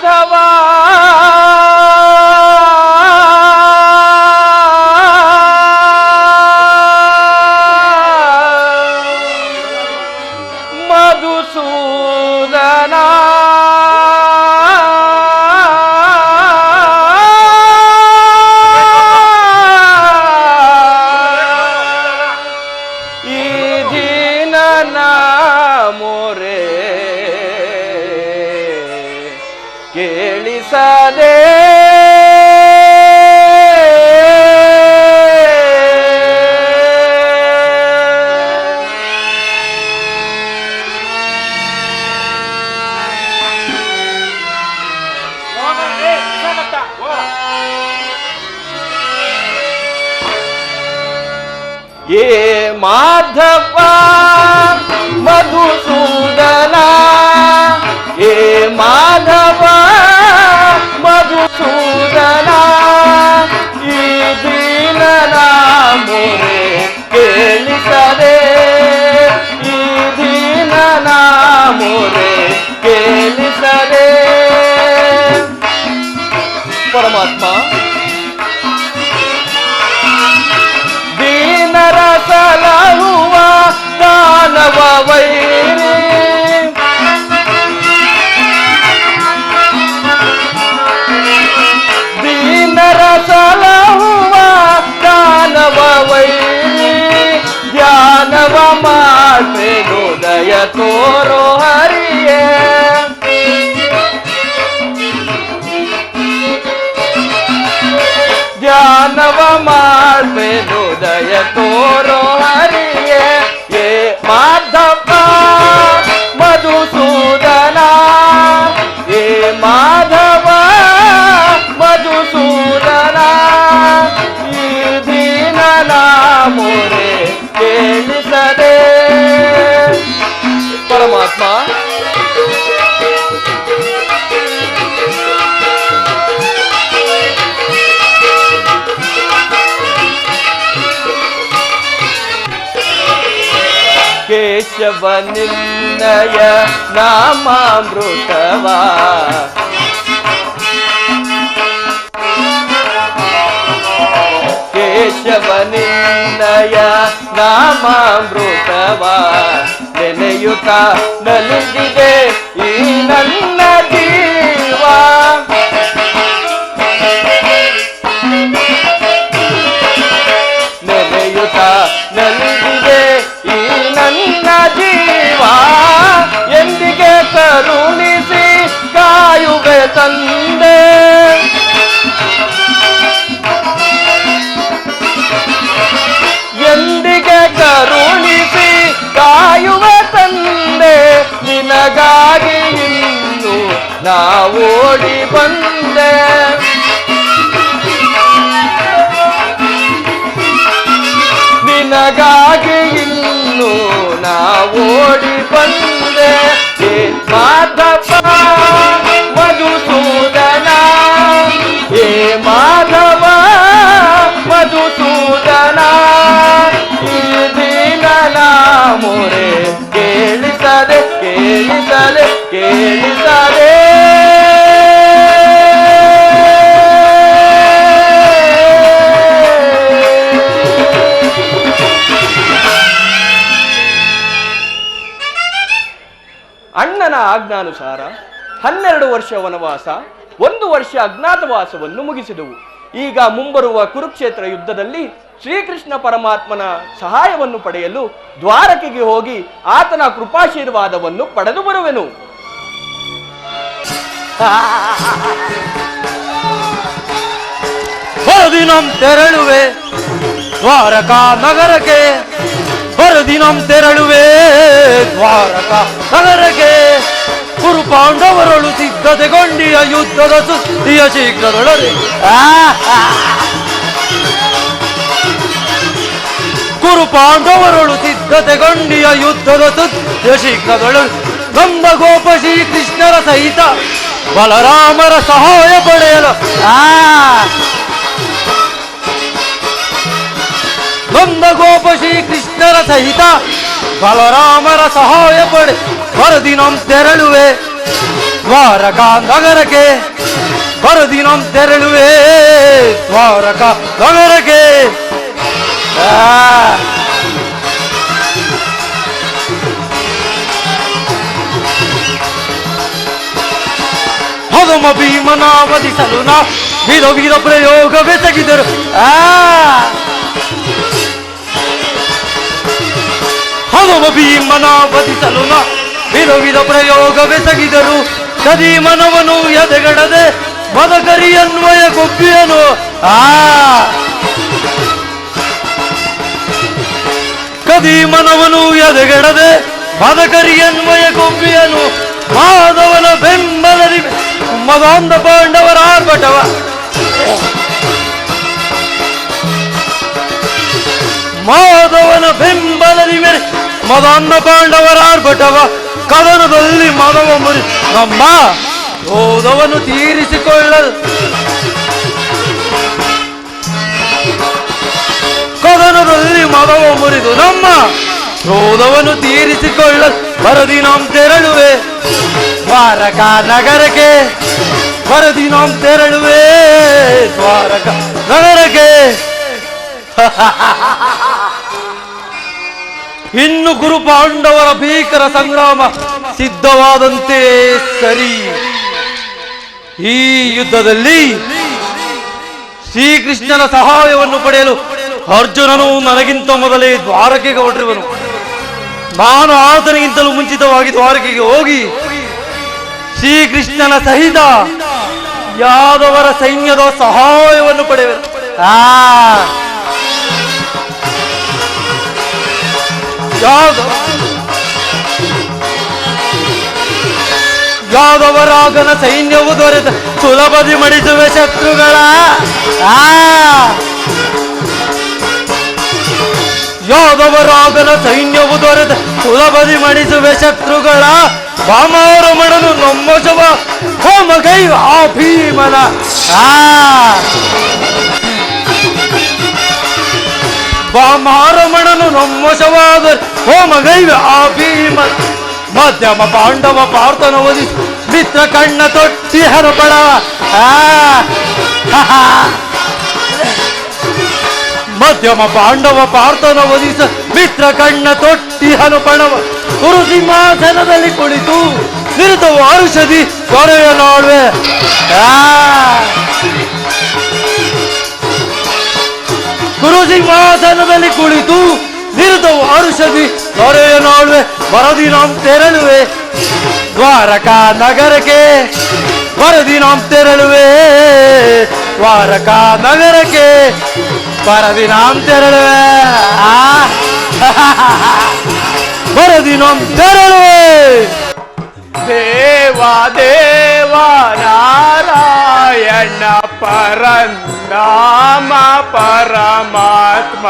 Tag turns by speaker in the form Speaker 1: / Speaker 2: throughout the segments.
Speaker 1: ಮಾಧವ ಮಧುಸೂದನ ಈ ದೀನನ ಮೊರೆ ಕೇಳಿಸದೆ ये माधव मधुसूदन ये माधव मधुसूदन ಈ ದೀನನ ಮೊರೆ ಕೇಳಿಸದೆ ಈ ದೀನನ ಮೊರೆ ಕೇಳಿಸದೆ ಪರಮಾತ್ಮ ಸಲಹುವ ದಾನವ ವೈರಿ ದೀನರ ಸಲಹುವ ದಾನವ ವೈರಿ ಧ್ಯಾನವ ಮಾಡ್ಬೇಡೋದಯ ತೋರೋ ಹರಿಯೇ ಧ್ಯಾನವ ಮಾಡ್ಬೇಡೋದಯ ತೋರೋ ಹರಿಯೇ ಏ ಮಾಧವ ಮಧುಸೂದನ ಏ ಮಾಧವ ಮಧುಸೂದನ ಈ ದೀನನ ಮೊರೆ ಕೇಳಿಸದೆ ಪರಮಾತ್ಮ ಕೇಶವ ನಿನ್ನಯ ನಾಮಾಮೃತವ ಕೇಶವ ನಿನ್ನಯ ನಾಮಾಮೃತವ ನೆನೆಯುತ್ತ ನಲಿದಿದೆ ಈ ನನ್ನ ಜೀವ ನೆನೆಯುತ್ತ ನಲಿದಿದೆ ಈ ನನ್ನ ಜೀವ ಎಂದಿಗೆ ಕರುಣಿಸಿ ಕಾಯುವೆ ತಂದೆ ಎಂದಿಗೆ ಕರುಣಿಸಿ ಕಾಯುವೆ ತಂದೆ ನಿನಗಾಗಿ ಇನ್ನು ನಾವೋಡಿ ಬಂದೆ ನಿನಗಾಗಿ ಇನ್ನು ನಾವೋಡಿ ಬಂದೆ ಹೇ ಮಾಧವ ಮಧುಸೂದನ ಹೇ ಮಾಧವ ಮಧುಸೂದನ ಈ ದೀನನ ಮೊರೆ ಕೇಳಿಸದೆ ಕೇಳಿಸದೆ ಕೇಳಿಸದೆ ಅಣ್ಣನ ಆಜ್ಞಾನುಸಾರ 12 ವರ್ಷ ವನವಾಸ 1 ವರ್ಷ ಅಜ್ಞಾತವಾಸವನ್ನು ಮುಗಿಸಿದವು. ಈಗ ಮುಂಬರುವ ಕುರುಕ್ಷೇತ್ರ ಯುದ್ಧದಲ್ಲಿ ಶ್ರೀಕೃಷ್ಣ ಪರಮಾತ್ಮನ ಸಹಾಯವನ್ನು ಪಡೆಯಲು ದ್ವಾರಕೆಗೆ ಹೋಗಿ ಆತನ ಕೃಪಾಶೀರ್ವಾದವನ್ನು ಪಡೆದು ಬರುವೆನು.
Speaker 2: ಬರದಿನಂ ತೆರಳುವೆ ದ್ವಾರಕಾ ನಗರಕ್ಕೆ ಬರದಿನಂ ತೆರಳುವೆ ದ್ವಾರಕಾ ನಗರಕ್ಕೆ ಕುರು ಪಾಂಡವರಳು ಸಿದ್ಧತೆಗೊಂಡಿಯ ಯುದ್ಧದ ಸುದ್ದಿಯ ಶೀಘ್ರದೊಳಗೆ ಕುರು ಪಾಂಡವರಳು ಸಿದ್ಧತೆಗೊಂಡಿಯ ಯುದ್ಧದ ಸುದ್ದಿಯ ಶೀಘ್ರದೊಳಗೆ ನಂದ ಗೋಪ ಶ್ರೀಕೃಷ್ಣರ ಸಹಿತ ಬಲರಾಮರ ಸಹಾಯ ಪಡೆಯಲು ನಂದ ಗೋಪ ಶ್ರೀಕೃಷ್ಣರ ಸಹಿತ ಬಲರಾಮರ ಸಹಾಯ ಪಡೆ ಬರದಿನಂ ತೆರಳುವೆ ದ್ವಾರಕಾ ನಗರಕ್ಕೆ ಮರುದಿನ ತೆರಳುವೆ ದ್ವಾರಕಾ ನಗರಕ್ಕೆ. ಹನುಮ ಭೀಮನ ವಧಿಸಲು ನಾ ವಿಧ ವಿಧ ಪ್ರಯೋಗವೆಸಗಿದರು. ಹನುಮ ಭೀಮನ ವಧಿಸಲು ನಾ ವಿಧ ವಿಧ ಪ್ರಯೋಗವೆಸಗಿದರು. ಕದೀಮನವನು ಎದೆಗಡದೆ ಮದಕರಿ ಅನ್ವಯ ಕೊಬ್ಬಿಯನು. ಕದೀಮನವನು ಎದೆಗಡದೆ ಮದಕರಿ ಅನ್ವಯ ಕೊಬ್ಬಿಯನು. ಮಾಧವನ ಬೆಂಬಲರಿ ಮದಾಂಧ ಪಾಂಡವರ ಆರ್ಭಟವ ಮಾಧವನ ಬೆಂಬಲರಿ ಮೇರೆ ಮದಾಂಧ ಪಾಂಡವರ ಆರ್ಭಟವ. ಕದನದಲ್ಲಿ ಮದವ ಮುರಿ ನಮ್ಮ ಕ್ರೋಧವನ್ನು ತೀರಿಸಿಕೊಳ್ಳಲು ಕದನದಲ್ಲಿ ಮದವ ಮುರಿದು ನಮ್ಮ ಕ್ರೋಧವನ್ನು ತೀರಿಸಿಕೊಳ್ಳಲು ಮರುದಿನ ತೆರಳುವೆ ದ್ವಾರಕಾ ನಗರಕ್ಕೆ. ಮರುದಿನ ತೆರಳುವೆ ದ್ವಾರಕಾ ನಗರಕ್ಕೆ. ಇನ್ನು ಗುರು ಪಾಂಡವರ ಭೀಕರ ಸಂಗ್ರಾಮ ಸಿದ್ಧವಾದಂತೆ ಸರಿ. ಈ ಯುದ್ಧದಲ್ಲಿ ಶ್ರೀಕೃಷ್ಣನ ಸಹಾಯವನ್ನು ಪಡೆಯಲು ಅರ್ಜುನನು ನನಗಿಂತ ಮೊದಲೇ ದ್ವಾರಕೆಗೆ ಹೊರಟಿರುವನು. ನಾನು ಆತನಿಗಿಂತಲೂ ಮುಂಚಿತವಾಗಿ ದ್ವಾರಕೆಗೆ ಹೋಗಿ ಶ್ರೀಕೃಷ್ಣನ ಸಹಿತ ಯಾದವರ ಸೈನ್ಯದ ಸಹಾಯವನ್ನು ಪಡೆಯುವೆನು. ಯಾದವರಾಗನ ಸೈನ್ಯವು ದೊರೆತ ಸುಲಭದಿ ಮಡಿಸುವ ಶತ್ರುಗಳ. ಯಾದವರಾಗನ ಸೈನ್ಯವು ದೊರೆತ ಸುಲಭದಿ ಮಡಿಸುವ ಶತ್ರುಗಳ. ವಾಮರಮಣನು ನಮ್ಮಶವ ಹೋಮಗೈ ಆ ಭೀಮನ. ವಾಮರಮಣನು ನಮ್ಮಶವಾದ ಹೋಮಗೈವ ಆ ಭೀಮನ. ಮಧ್ಯಮ ಪಾಂಡವ ಪಾರ್ಥನ ವಧಿಸಿ ಮಿತ್ರ ಕಣ್ಣ ತೊಟ್ಟಿ ಹರಪಡವ. ಮಧ್ಯಮ ಪಾಂಡವ ಪಾರ್ಥನ ವಧಿಸ ಮಿತ್ರ ಕಣ್ಣ ತೊಟ್ಟಿ ಹನುಪಣವ. ಕುರು ಸಿಂಹಾಸನದಲ್ಲಿ ಕುಳಿತು ನಿರುತವು ಔಷಧಿ ದೊರೆಯ ನೋಡುವೆ. ಕುರು ಸಿಂಹಾಸನದಲ್ಲಿ ಕುಳಿತು ನಿರುತವು ಔಷಧಿ ದೊರೆಯ ನೋಡುವೆ. ಮರುದಿನ ತೆರಳುವೆ ದ್ವಾರಕಾ ನಗರಕ್ಕೆ. ಮರುದಿನ ತೆರಳುವೆ ದ್ವಾರಕಾ ನಗರಕ್ಕೆ. ಮರುದಿನ ತೆರಳುವೆ ಮರುದಿನ ತೆರಳುವೆ.
Speaker 1: ದೇವ ದೇವ ನಾರಾಯಣ ಪರಂಧಾಮ ಪರಮಾತ್ಮ.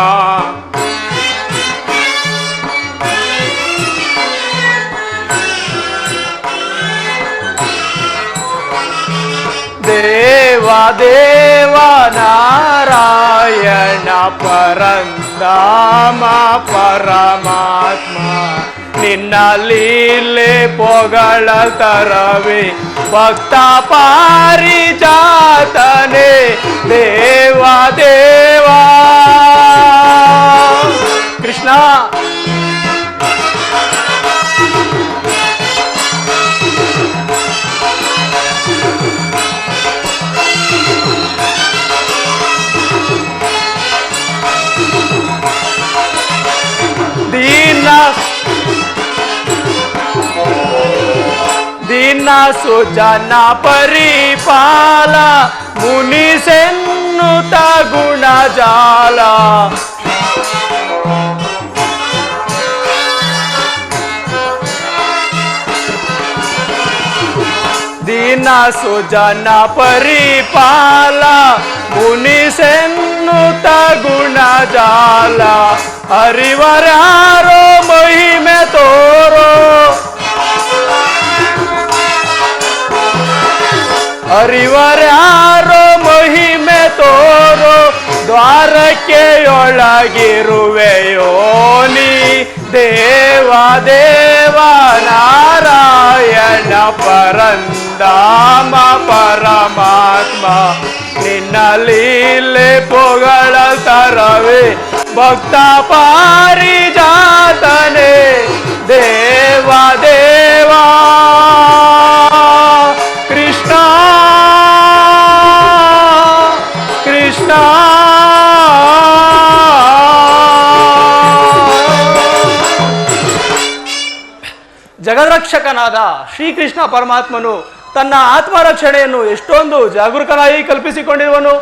Speaker 1: ದೇವ ದೇವ ನಾರಾಯಣ ಪರಂಧಾಮ ಪರಮಾತ್ಮ. ನಿನ್ನ ಲೀಲೆ ಪೊಗಳ ತರವೇ ಭಕ್ತ ಪಾರಿಜಾತನೇ. ದೇವ ದೇವ ಕೃಷ್ಣ. ದೀನ ಸುಜನ ಪರಿಪಾಲ ಮುನಿಸೆನ್ನುತ ಗುಣಜಾಲ. ದೀನ ಸುಜನ ಪರಿಪಾಲ ಮುನಿಸೆನ್ನುತ ಗುಣಜಾಲ. ಹರಿವರ್ಯಾರೋ ಮಹಿಮೆ ತೋರೋ. ಹರಿವರ್ಯಾರೋ ಮಹಿಮೆ ತೋರೋ. ದ್ವಾರಕೆಯೊಳಗಿರುವೆಯೋ ನೀ. ದೇವ ದೇವ ನಾರಾಯಣ ಪರಂಧಾಮ ಧಾಮ ಪರಮಾತ್ಮ ನಿನ್ನ ಲೀಲೆ ಪೊಗಳ ತರವೇ ಭಕ್ತ ಪಾರಿಜಾತನೇ ದೇವ ದೇವಾ ಕೃಷ್ಣ ಕೃಷ್ಣ ಜಗದ್ರಕ್ಷಕನಾದ ಶ್ರೀಕೃಷ್ಣ ಪರಮಾತ್ಮನು ತನ್ನ ಆತ್ಮರಕ್ಷಣೆಯನ್ನು ಎಷ್ಟೊಂದು ಜಾಗರೂಕನಾಗಿ ಕಲ್ಪಿಸಿಕೊಂಡಿರುವನು.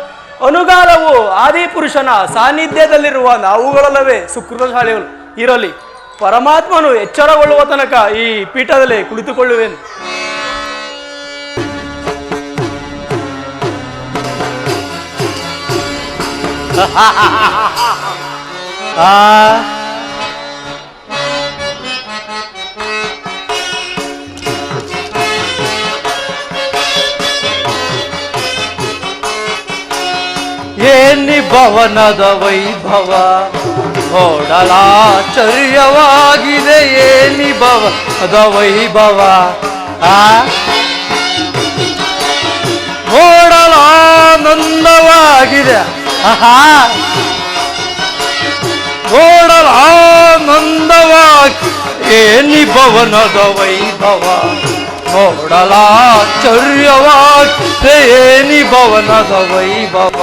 Speaker 1: ಅನುಗಾಲವು ಆದಿಪುರುಷನ ಸಾನ್ನಿಧ್ಯದಲ್ಲಿರುವ ನಾವುಗಳಲ್ಲವೇ ಸುಕೃತಶಾಲಿಗಳು ಇರಲಿ. ಪರಮಾತ್ಮನು ಎಚ್ಚರಗೊಳ್ಳುವ ತನಕ ಈ ಪೀಠದಲ್ಲಿ ಕುಳಿತುಕೊಳ್ಳುವೆನು.
Speaker 2: ಏನಿ ಭವನದ ವೈಭವ ನೋಡಲಾಶ್ಚರ್ಯವಾಗಿದೆ. ಏನಿ ಭವನದ ವೈಭವ ನೋಡಲಾನಂದವಾಗಿದೆ. ನೋಡಲಾನಂದವಾಗಿ ಏನಿ ಭವನದ ವೈಭವ ನೋಡಲಾಶ್ಚರ್ಯವಾಗಿದೆ. ಏನಿ ಭವನದ ವೈಭವ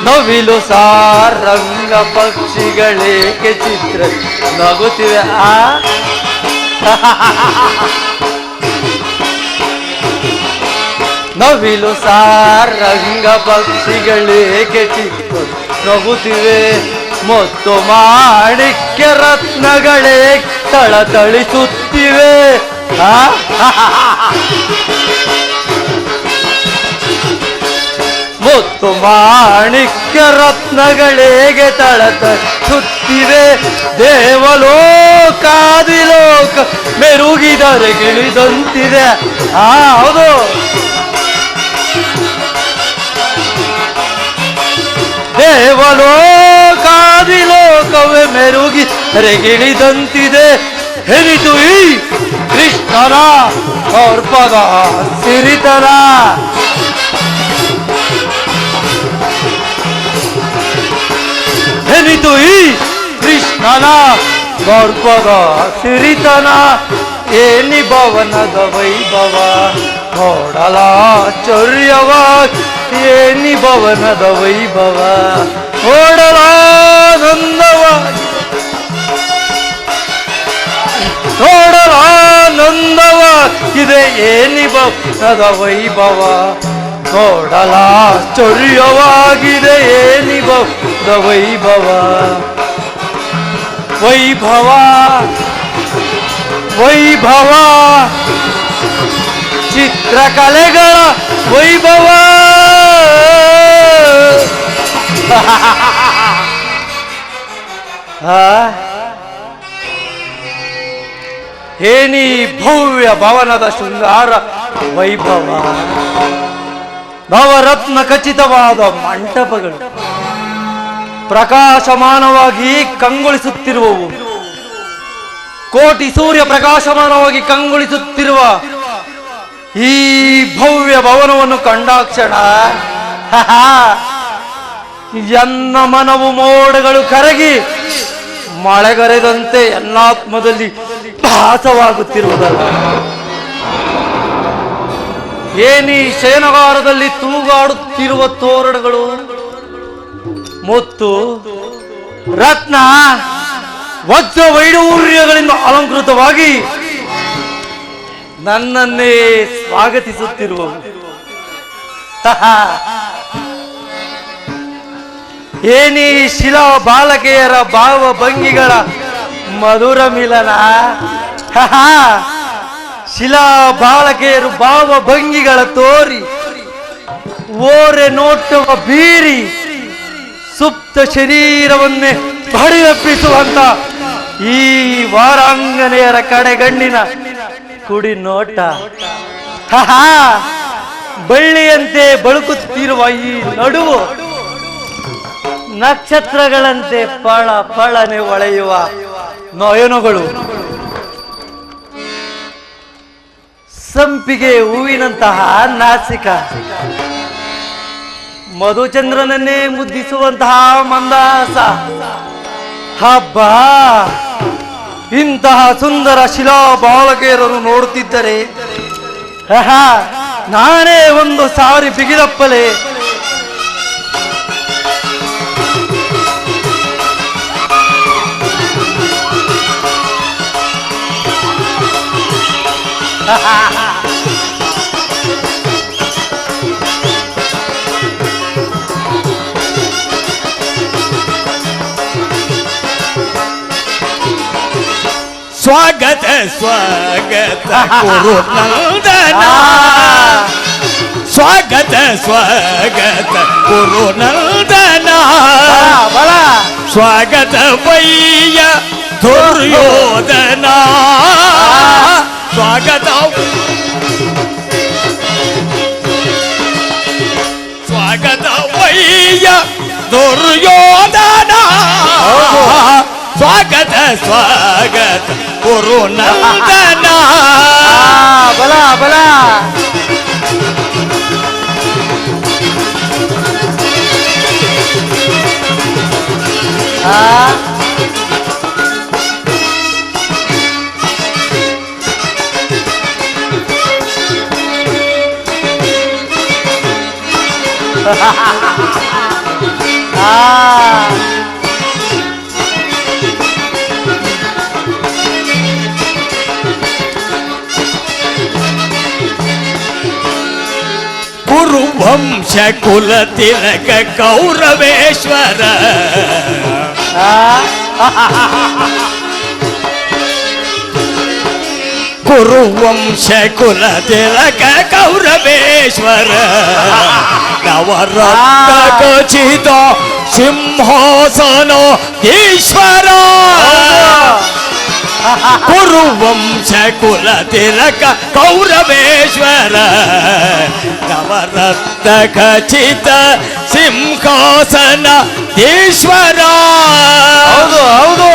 Speaker 2: ನವಿಲು ಸಾರಂಗ ಪಕ್ಷಿಗಳೇಕೆ ಚಿತ್ರ ನಗುತ್ತಿವೆ. ನವಿಲು ಸಾರಂಗ ಪಕ್ಷಿಗಳೇಕೆ ಚಿತ್ರ ನಗುತ್ತಿವೆ. ಮತ್ತು ಮಾಣಿಕ್ಯ ರತ್ನಗಳೇ ತಳತಳಿಸುತ್ತಿವೆ. ಮುತ್ತು ಮಾಣಿಕ್ಯ ರತ್ನಗಳೇಗೆ ತಳತಳಿಸುತ್ತಿವೆ. ದೇವಲೋಕಾದಿಲೋಕ ಮೆರುಗಿದರೆ ಗಿಳಿದಂತಿದೆ. ಹೌದು, ದೇವಲೋಕಾದಿಲೋಕವೇ ಮೆರುಗಿದರೆ ಗಿಳಿದಂತಿದೆ. ಹೆರಿತು ಈ ಕೃಷ್ಣನ ಅರ್ಪದ ಸಿರಿತನ. ಹೆರಿತು ಈ ಕೃಷ್ಣನ ಅರ್ಪದ ಸಿರಿತನ. ಏನಿ ಭವನದ ವೈಭವ ನೋಡಲಾಶ್ಚರ್ಯವಾಗಿ. ಏನಿ ಭವನದ ವೈಭವ ನೋಡಲಾನಂದವಾಗಿ. ನೋಡಲಾನಂದವಾಗಿದೆ. ಏನಿ ಭವನದ ವೈಭವ ನೋಡಲಾಶ್ಚರ್ಯವಾಗಿದೆ. ಏನಿ ಭವನದ ವೈಭವ ವೈಭವ ವೈಭವ ಚಿತ್ರಕಲೆಗಳ ವೈಭವ. ಏನಿ ಭವ್ಯ ಭವನದ ಶೃಂಗಾರ ವೈಭವ. ನವರತ್ನ ಖಚಿತವಾದ ಮಂಟಪಗಳು ಪ್ರಕಾಶಮಾನವಾಗಿ ಕಂಗೊಳಿಸುತ್ತಿರುವವು. ಕೋಟಿ ಸೂರ್ಯ ಪ್ರಕಾಶಮಾನವಾಗಿ ಕಂಗೊಳಿಸುತ್ತಿರುವ ಈ ಭವ್ಯ ಭವನವನ್ನು ಕಂಡಾಕ್ಷಣ ಎನ್ನ ಮನವು ಮೋಡಗಳು ಕರಗಿ ಮಳೆಗರೆದಂತೆ ಎನ್ನಾತ್ಮದಲ್ಲಿ ಭಾಸವಾಗುತ್ತಿರುವುದಲ್ಲ. ಏನಿ ಶಯನಗಾರದಲ್ಲಿ ತೂಗಾಡುತ್ತಿರುವ ತೋರಣಗಳು ಮುತ್ತು ರತ್ನ ವಜ್ರ ವೈಡೂರ್ಯಗಳಿಂದ ಅಲಂಕೃತವಾಗಿ ನನ್ನನ್ನೇ ಸ್ವಾಗತಿಸುತ್ತಿರುವವು. ಏನಿ ಶಿಲಾ ಬಾಲಕೆಯರ ಭಾವ ಭಂಗಿಗಳ ಮಧುರ ಮಿಲನ. ಶಿಲಾ ಬಾಲಕೆಯರು ಭಾವ ಭಂಗಿಗಳ ತೋರಿ ಓರೆ ನೋಟವ ಬೀರಿ ಸುಪ್ತ ಶರೀರವನ್ನೇ ಬಡಿಯಪ್ಪಿಸುವಂತ ಈ ವಾರಾಂಗನೆಯರ ಕಡೆಗಣ್ಣಿನ ಕುಡಿ ನೋಟ. ಬಳ್ಳಿಯಂತೆ ಬಳುಕುತ್ತಿರುವ ಈ ನಡುವು ನಕ್ಷತ್ರಗಳಂತೆ ಪಳ ಪಳನೆ ಹೊಳೆಯುವ ನಯನಗಳು ಸಂಪಿಗೆ ಹೂವಿನಂತಹ ನಾಸಿಕ, ಮಧುಚಂದ್ರನನ್ನೇ ಮುದ್ದಿಸುವಂತಹ ಮಂದಹಾಸ. ಹಬ್ಬಾ, ಇಂತಹ ಸುಂದರ ಶಿಲಾ ಬಾಲಕಿಯರನ್ನು ನೋಡುತ್ತಿದ್ದರೆ ನಾನೇ ಒಂದು ಸಾರಿ ಬಿಗಿದಪ್ಪಲೆ.
Speaker 3: ಸ್ವಾಗತ ಸ್ವಾಗತ ಗುರು ನಂದನ, ಸ್ವಾಗತ ಸ್ವಾಗತ ಗುರು ನಂದನ, ಸ್ವಾಗತ ವಯ್ಯ ದುರ್ಯೋಧನ, ಸ್ವಾಗತ ಸ್ವಾಗತ ವಯ್ಯ ದುರ್ಯೋಧನ, ಸ್ವಾಗತ ಸ್ವಾಗತ ಗುರು ನಂದನ.
Speaker 2: ಬಲ ಬಲ
Speaker 3: ಕುರುವಂಶ ಕುಲ ತಿಲಕ ಕೌರವೇಶ್ವರ, ಕುರುವಂಶ ಕುಲ ತಿಲಕ ಕೌರವೇಶ್ವರ, ನವರತ್ನ ಖಚಿತ ಸಿಂಹಾಸನ ಈಶ್ವರ, ಕುರುವಂಶ ಕುಲ ತಿಲಕ ಕೌರವೇಶ್ವರ, ನವರತ್ನ ಖಚಿತ ಸಿಂಹಾಸನ ಈಶ್ವರ.
Speaker 2: ಹೌದು ಹೌದು,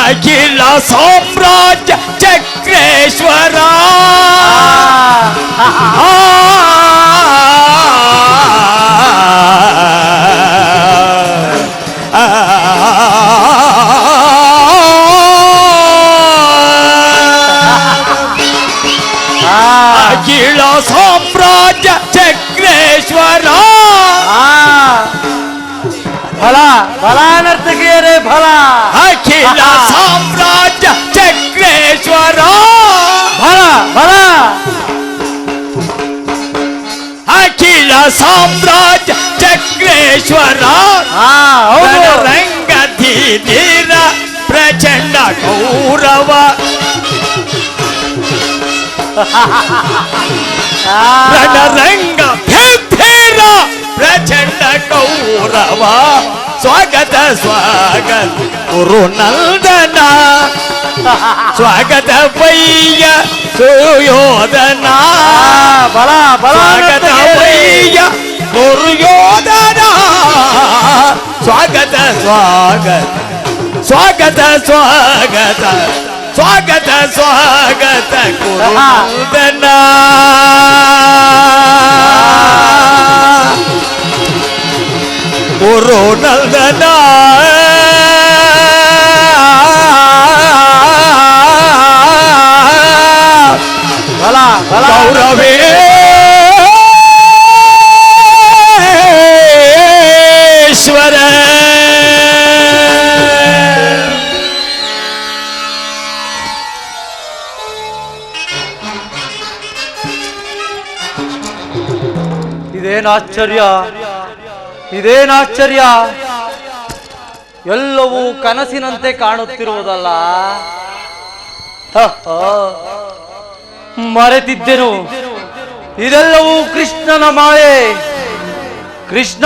Speaker 3: ಅಖಿಲ ಸಾಮ್ರಾಜ್ಯ ಚಕ್ರೇಶ್ವರ, ಅಖಿಲ ಸಾಮ್ರಾಜ್ಯ ಚಕ್ರೇಶ್ವರ.
Speaker 2: ಫಲ ಫಲ ನರ್ತಕಿಯರೇ ಫಲ,
Speaker 3: ಅಖಿಲ ಸಾಮ್ರಾಜ್ಯ ಚಕ್ರೇಶ್ವರ,
Speaker 2: ಫಲ ಫಲ
Speaker 3: ಅಖಿಲ ಸಾಮ್ರಾಜ್ಯ ಚಕ್ರೇಶ್ವರ, ರಂಗಧೀರ ಪ್ರಚಂಡ ಗೌರವ, ರಣರಂಗ ಭೀರ ಪ್ರಚಂಡ ಗೌರವ, ಸ್ವಾಗತ ಸ್ವಾಗತ ಗುರು ನಂದನ, ಸ್ವಾಗತ ವಯ್ಯ ಸುಯೋಧನ,
Speaker 2: ಬಲ ಬಲ
Speaker 3: ಸ್ವಾಗತ ವಯ್ಯ ದುರ್ಯೋಧನ, ಸ್ವಾಗತ ಸ್ವಾಗತ ಸ್ವಾಗತ ಸ್ವಾಗತ ಸ್ವಾಗತ ಸ್ವಾಗತ ಗುರು ನಂದನ. ಗುರು ನಂದನ
Speaker 2: ಬಲ ಬಲ
Speaker 3: ಗೌರವೇಶ್ವರ.
Speaker 2: ಇದೇನಾಶ್ಚರ್ಯ, ಇದೇನಾಶ್ಚರ್ಯ, ಎಲ್ಲವೂ ಕನಸಿನಂತೆ ಕಾಣುತ್ತಿರುವುದಲ್ಲ. ಮರೆತಿದ್ದೆನು, ಇದೆಲ್ಲವೂ ಕೃಷ್ಣನ ಮಾಯೆ. ಕೃಷ್ಣ,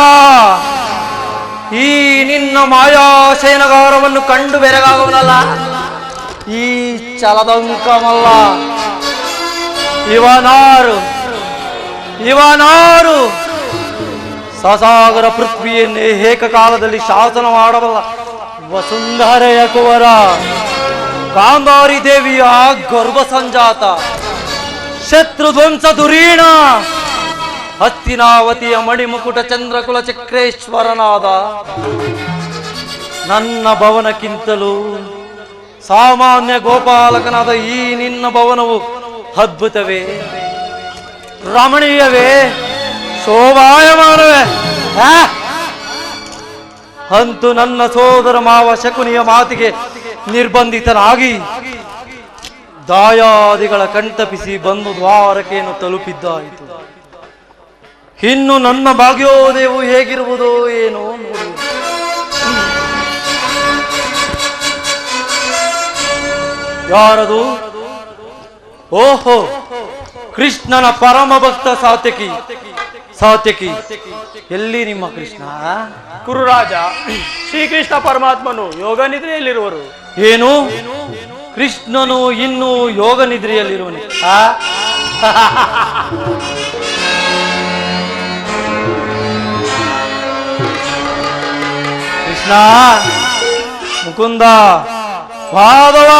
Speaker 2: ಈ ನಿನ್ನ ಮಾಯಾಶಯನಗಾರವನ್ನು ಕಂಡು ಬೆರಗಾಗುವನಲ್ಲ, ಈ ಚಲದಂಕಮಲ್ಲ. ಇವನಾರು ಇವನಾರು ಸಸಾಗರ ಪೃಥ್ವಿಯನ್ನೇ ಏಕಕಾಲದಲ್ಲಿ ಶಾಸನ ಮಾಡಬಲ್ಲ ವಸುಂಧರೆಯ ಕುವರ ಗಾಂಧಾರಿ ದೇವಿಯ ಗರ್ಭ ಸಂಜಾತ ಶತ್ರುಧ್ವಂಸ ದುರೀಣ ಹಸ್ತಿನಾವತಿಯ ಮಣಿಮುಕುಟ ಚಂದ್ರಕುಲ ಚಕ್ರೇಶ್ವರನಾದ ನನ್ನ ಭವನಕ್ಕಿಂತಲೂ ಸಾಮಾನ್ಯ ಗೋಪಾಲಕನಾದ ಈ ನಿನ್ನ ಭವನವು ಅದ್ಭುತವೇ, ರಮಣೀಯವೇ, ಶೋಭಾಯಮಾನವೇ. ಅಂತೂ ನನ್ನ ಸೋದರ ಮಾವ ಶಕುನಿಯ ಮಾತಿಗೆ ನಿರ್ಬಂಧಿತನಾಗಿ ದಾಯಾದಿಗಳ ಕಣ್ತಪಿಸಿ ಬಂದು ದ್ವಾರಕೆಯನ್ನು ತಲುಪಿದ್ದಾಯಿತು. ಇನ್ನು ನನ್ನ ಭಾಗ್ಯೋದಯವು ಹೇಗಿರುವುದೋ ಏನೋ ನೋಡಿ. ಯಾರದು? ಓಹೋ, ಕೃಷ್ಣನ ಪರಮ ಭಕ್ತ ಸಾತ್ಯಕಿ. ಸಾತ್ಯಕಿ, ಎಲ್ಲಿ ನಿಮ್ಮ ಕೃಷ್ಣ?
Speaker 1: ಕುರುರಾಜ, ಶ್ರೀಕೃಷ್ಣ ಪರಮಾತ್ಮನು ಯೋಗ ನಿದ್ರೆಯಲ್ಲಿರುವರು.
Speaker 2: ಏನು? ಕೃಷ್ಣನು ಇನ್ನೂ ಯೋಗ ನಿದ್ರೆಯಲ್ಲಿರುವನು? ಕೃಷ್ಣ, ಮುಕುಂದ, ಮಾಧವ,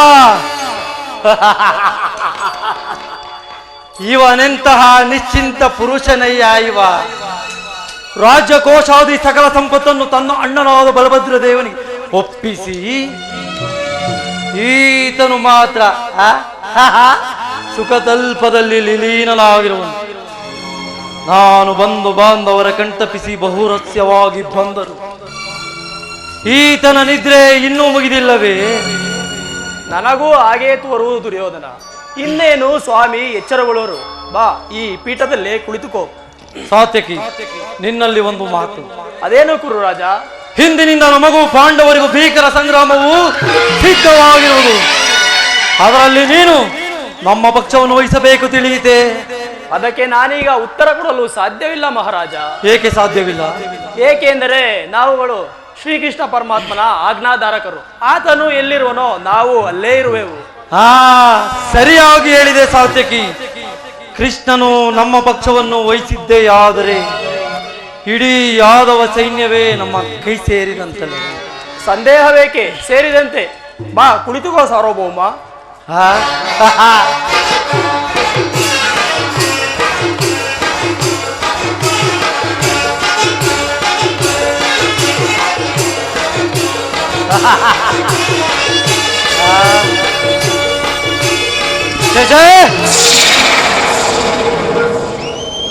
Speaker 2: ಇವನೆಂತಹ ನಿಶ್ಚಿಂತ ಪುರುಷನಯ್ಯ ಇವ. ರಾಜ್ಯಕೋಶಾದಿ ಸಕಲ ಸಂಪತ್ತನ್ನು ತನ್ನ ಅಣ್ಣನಾದ ಬಲಭದ್ರ ದೇವನಿಗೆ ಒಪ್ಪಿಸಿ ಈತನು ಮಾತ್ರ ಸುಖತಲ್ಪದಲ್ಲಿ ಲೀನನಾಗಿರುವನು. ನಾನು ಬಂದು ಬಾಂಧವರ ಕಣ್ತಪಿಸಿ ಬಹುರಸ್ಯವಾಗಿ ಬಂದರು. ಈತನ ನಿದ್ರೆ ಇನ್ನೂ ಮುಗಿದಿಲ್ಲವೇ?
Speaker 1: ನನಗೂ ಹಾಗೇ ತೋರುವುದು ದುರ್ಯೋಧನ. ಇನ್ನೇನು ಸ್ವಾಮಿ ಎಚ್ಚರಗೊಳ್ಳೋರು. ಬಾ, ಈ ಪೀಠದಲ್ಲೇ ಕುಳಿತುಕೋ.
Speaker 2: ಸಾತ್ಯಕಿ, ನಿನ್ನಲ್ಲಿ ಒಂದು ಮಾತು.
Speaker 1: ಅದೇನು ಕುರುರಾಜ?
Speaker 2: ಹಿಂದಿನಿಂದ ನಮಗೂ ಪಾಂಡವರಿಗೂ ಭೀಕರ ಸಂಗ್ರಾಮವು ಸಿದ್ಧವಾಗಿರುವುದು. ಅದರಲ್ಲಿ ನೀನು ನಮ್ಮ ಪಕ್ಷವನ್ನು ವಹಿಸಬೇಕು, ತಿಳಿಯಿತೆ?
Speaker 1: ಅದಕ್ಕೆ ನಾನೀಗ ಉತ್ತರ ಕೊಡಲು ಸಾಧ್ಯವಿಲ್ಲ ಮಹಾರಾಜ.
Speaker 2: ಏಕೆ ಸಾಧ್ಯವಿಲ್ಲ?
Speaker 1: ಏಕೆಂದರೆ ನಾವುಗಳು ಶ್ರೀಕೃಷ್ಣ ಪರಮಾತ್ಮನ ಆಜ್ಞಾಧಾರಕರು. ಆತನು ಎಲ್ಲಿರುವನೋ ನಾವು ಅಲ್ಲೇ ಇರುವೆವು.
Speaker 2: ಸರಿಯಾಗಿ ಹೇಳಿದೆ ಸಾತ್ಯಕಿ. ಕೃಷ್ಣನು ನಮ್ಮ ಪಕ್ಷವನ್ನು ವಹಿಸಿದ್ದೆಯಾದರೆ ಇಡೀ ಯಾದವ ಸೈನ್ಯವೇ ನಮ್ಮ ಕೈ ಸೇರಿದಂತಲ್ಲ.
Speaker 1: ಸಂದೇಹವೇಕೆ? ಸೇರಿದಂತೆ. ಬಾ, ಕುಳಿತುಕೋ ಸಾರ್ವಭೌಮ.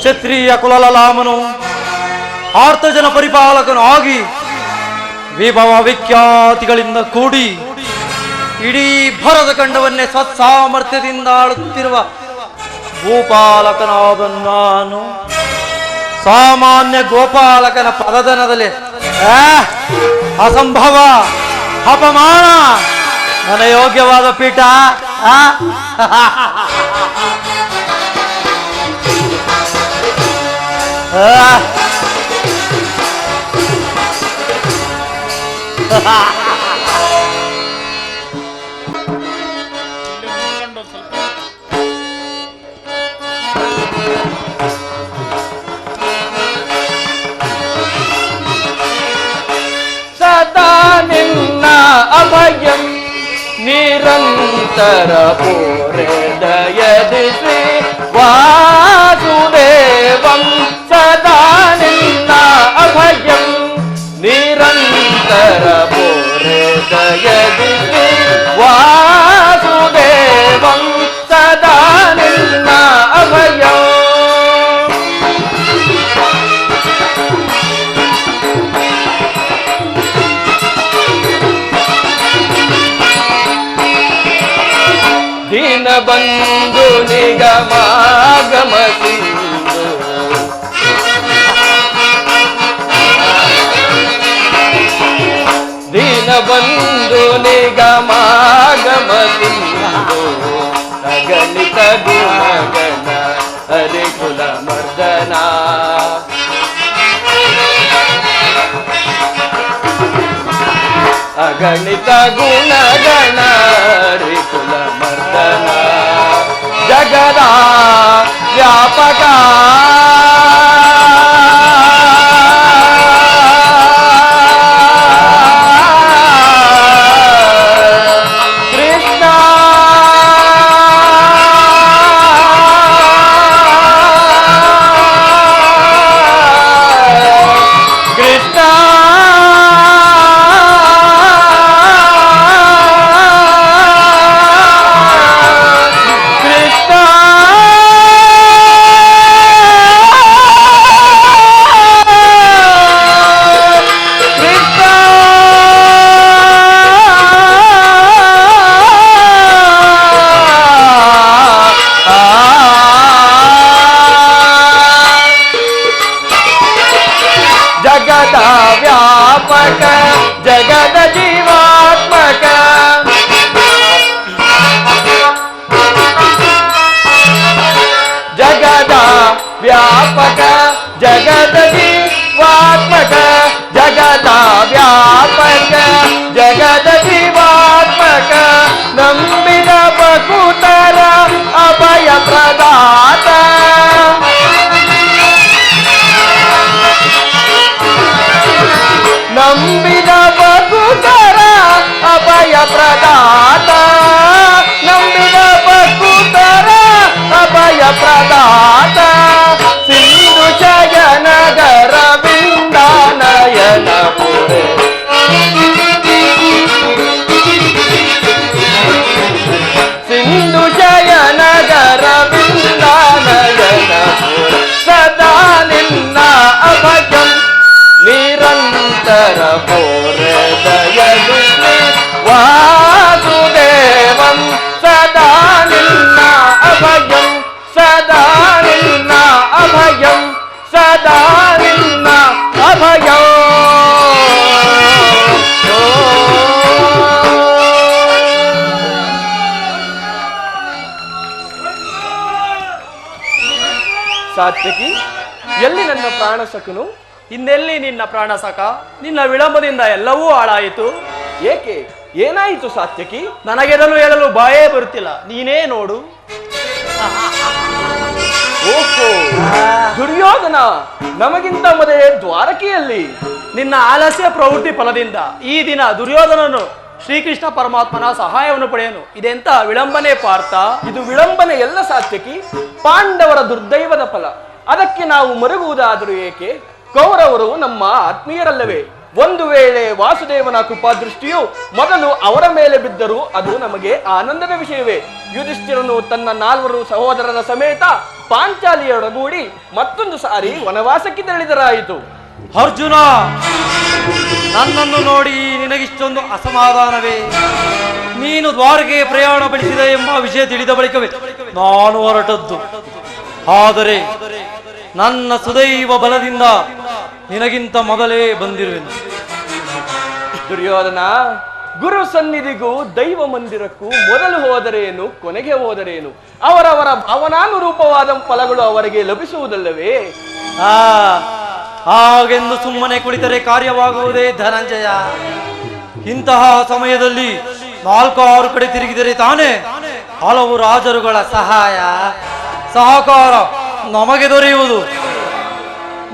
Speaker 2: ಕ್ಷತ್ರಿಯ ಕುಲಲಾಮನು ಆರ್ತಜನ ಪರಿಪಾಲಕನು ಆಗಿ ವಿಭವ ವಿಖ್ಯಾತಿಗಳಿಂದ ಕೂಡಿ ಇಡೀ ಭರದ ಖಂಡವನ್ನೇ ಸತ್ಸಾಮರ್ಥ್ಯದಿಂದ ಆಳುತ್ತಿರುವ ಭೂಪಾಲಕನಾದ ನಾನು ಸಾಮಾನ್ಯ ಗೋಪಾಲಕನ ಪದದನದಲ್ಲಿ ಅಸಂಭವ, ಅಪಮಾನ. ನನ್ನ ಯೋಗ್ಯವಾದ ಪೀಠ
Speaker 1: ಸದಾ ನಿನ್ನ ಅಭಯಂ ನಿರಂತರ ಪೂರದಯದಿ ಶ್ರೀ ವಾಸುದೇವಂ. ಸದಾ ನಿನ್ನ ಅಭಯಂ ನಿರಂತರ ಪೂರದಯದಿ ಶ್ರೀ ವಾಸುದೇವಂ. ಸದಾ ನಿನ್ನ ಅಭಯಂ. ದೀನಬಂಧು ನಿಗಮಾಗಮ ಸಿಂಧು ದೀನಬಂಧು ನಿಗಮಾಗಮ ಸಿಂಧು ಅಗಣಿತ ಗುಣಗಣ ಹರಿ ಕುಲ ಮರ್ದನ. ಅಗಣಿತ ಗುಣಗಣ ಹರಿ ಕುಲ ಮರ್ದನ. ಜಗದ ವ್ಯಾಪಕ ವ್ಯಾಪಕ ಜಗದ ಜೀವಾತ್ಮಕ ಜಗದ ವ್ಯಾಪಕ ಜಗದ ಜೀವಾತ್ಮಕ ಜಗದ ವ್ಯಾಪಕ ಜಗದ ಜೀವಾತ್ಮಕ ನಂಬಿದ ಭಕುತರ ಅಭಯ ಪ್ರದಾತ ನಂಬಿದ ಭಕುತರ ಅಭಯ ಪ್ರದಾತ ನಂಬಿದ ಭಕುತರ ಅಭಯ ಪ್ರದಾತ ಸಿಂಧು ಜಯನಗರ ಬಿಂದಾನಯನ ಪುರೆ ಸಿಂಧು ಜಯನಗರ ಬಿಂದಾನಯನ ಪುರೆ ಸದಾ ನಿನ್ನ ಅಭಯಂ ನಿರಂತರ ಪೋರದಯದು ವಾಸುದೇವಂ ಸದಾ ನಿನ್ನ ಅಭಯಂ ಸದಾ ನಿನ್ನ ಅಭಯಂ ಸದಾ ನಿನ್ನ ಅಭಯಂ ಸಾತ್ವಿಕಿ, ಎಲ್ಲಿ ನನ್ನ ಪ್ರಾಣಸಖನು?
Speaker 2: ಇನ್ನೆಲ್ಲಿ ನಿನ್ನ ಪ್ರಾಣ ಸಖ? ನಿನ್ನ ವಿಳಂಬದಿಂದ ಎಲ್ಲವೂ ಹಾಳಾಯಿತು.
Speaker 1: ಏಕೆ? ಏನಾಯಿತು ಸಾತ್ಯಕಿ?
Speaker 2: ನನಗೆದಲು ಹೇಳಲು ಬಾಯೇ ಬರುತ್ತಿಲ್ಲ, ನೀನೇ ನೋಡು.
Speaker 1: ಓಹೋ, ದುರ್ಯೋಧನ ನಮಗಿಂತ ಮೊದಲೇ ದ್ವಾರಕೆಯಲ್ಲಿ.
Speaker 2: ನಿನ್ನ ಆಲಸ್ಯ ಪ್ರವೃತ್ತಿ ಫಲದಿಂದ ಈ ದಿನ ದುರ್ಯೋಧನನು ಶ್ರೀಕೃಷ್ಣ ಪರಮಾತ್ಮನ ಸಹಾಯವನ್ನು ಪಡೆಯನು. ಇದೆಂತ ವಿಳಂಬನೆ ಪಾರ್ಥ?
Speaker 1: ಇದು ವಿಳಂಬನೆ ಎಲ್ಲ ಸಾತ್ಯಕಿ, ಪಾಂಡವರ ದುರ್ದೈವದ ಫಲ. ಅದಕ್ಕೆ ನಾವು ಮರುಗುವುದಾದರೂ ಏಕೆ? ಕೌರವರು ನಮ್ಮ ಆತ್ಮೀಯರಲ್ಲವೇ? ಒಂದು ವೇಳೆ ವಾಸುದೇವನ ಕೃಪಾದೃಷ್ಟಿಯು ಮೊದಲು ಅವರ ಮೇಲೆ ಬಿದ್ದರೂ ಅದು ನಮಗೆ ಆನಂದದ ವಿಷಯವೇ. ಯುಧಿಷ್ಠಿರನು ತನ್ನ 4 ಸಹೋದರರ ಸಮೇತ ಪಾಂಚಾಲಿಯೊಡಗೂಡಿ ಮತ್ತೊಂದು ಸಾರಿ ವನವಾಸಕ್ಕೆ ತೆರಳಿದರಾಯಿತು.
Speaker 2: ಅರ್ಜುನ, ನನ್ನನ್ನು ನೋಡಿ ನಿನಗಿಷ್ಟೊಂದು ಅಸಮಾಧಾನವೇ? ನೀನು ದ್ವಾರಕೆಗೆ ಪ್ರಯಾಣ ಬೆಳೆಸಿದ ಎಂಬ ವಿಷಯ ತಿಳಿದ ಬಳಿಕವೇ ನಾನು ಹೊರಟದ್ದು. ಆದರೆ ನನ್ನ ಸುದೈವ ಬಲದಿಂದ ನಿನಗಿಂತ ಮೊದಲೇ ಬಂದಿರುವೆನು.
Speaker 1: ದುರ್ಯೋಧನ, ಗುರು ಸನ್ನಿಧಿಗೂ ದೈವ ಮಂದಿರಕ್ಕೂ ಮೊದಲು ಹೋದರೇನು, ಕೊನೆಗೆ ಹೋದರೇನು? ಅವರವರ ಭಾವನಾನುರೂಪವಾದ ಫಲಗಳು ಅವರಿಗೆ ಲಭಿಸುವುದಲ್ಲವೇ?
Speaker 2: ಹಾಗೆಂದು ಸುಮ್ಮನೆ ಕುಳಿತರೆ ಕಾರ್ಯವಾಗುವುದೇ ಧನಂಜಯ? ಇಂತಹ ಸಮಯದಲ್ಲಿ 4-6 ಕಡೆ ತಿರುಗಿದರೆ ತಾನೇ ಹಲವು ರಾಜರುಗಳ ಸಹಾಯ ಸಹಕಾರ ನಮಗೆ ದೊರೆಯುವುದು.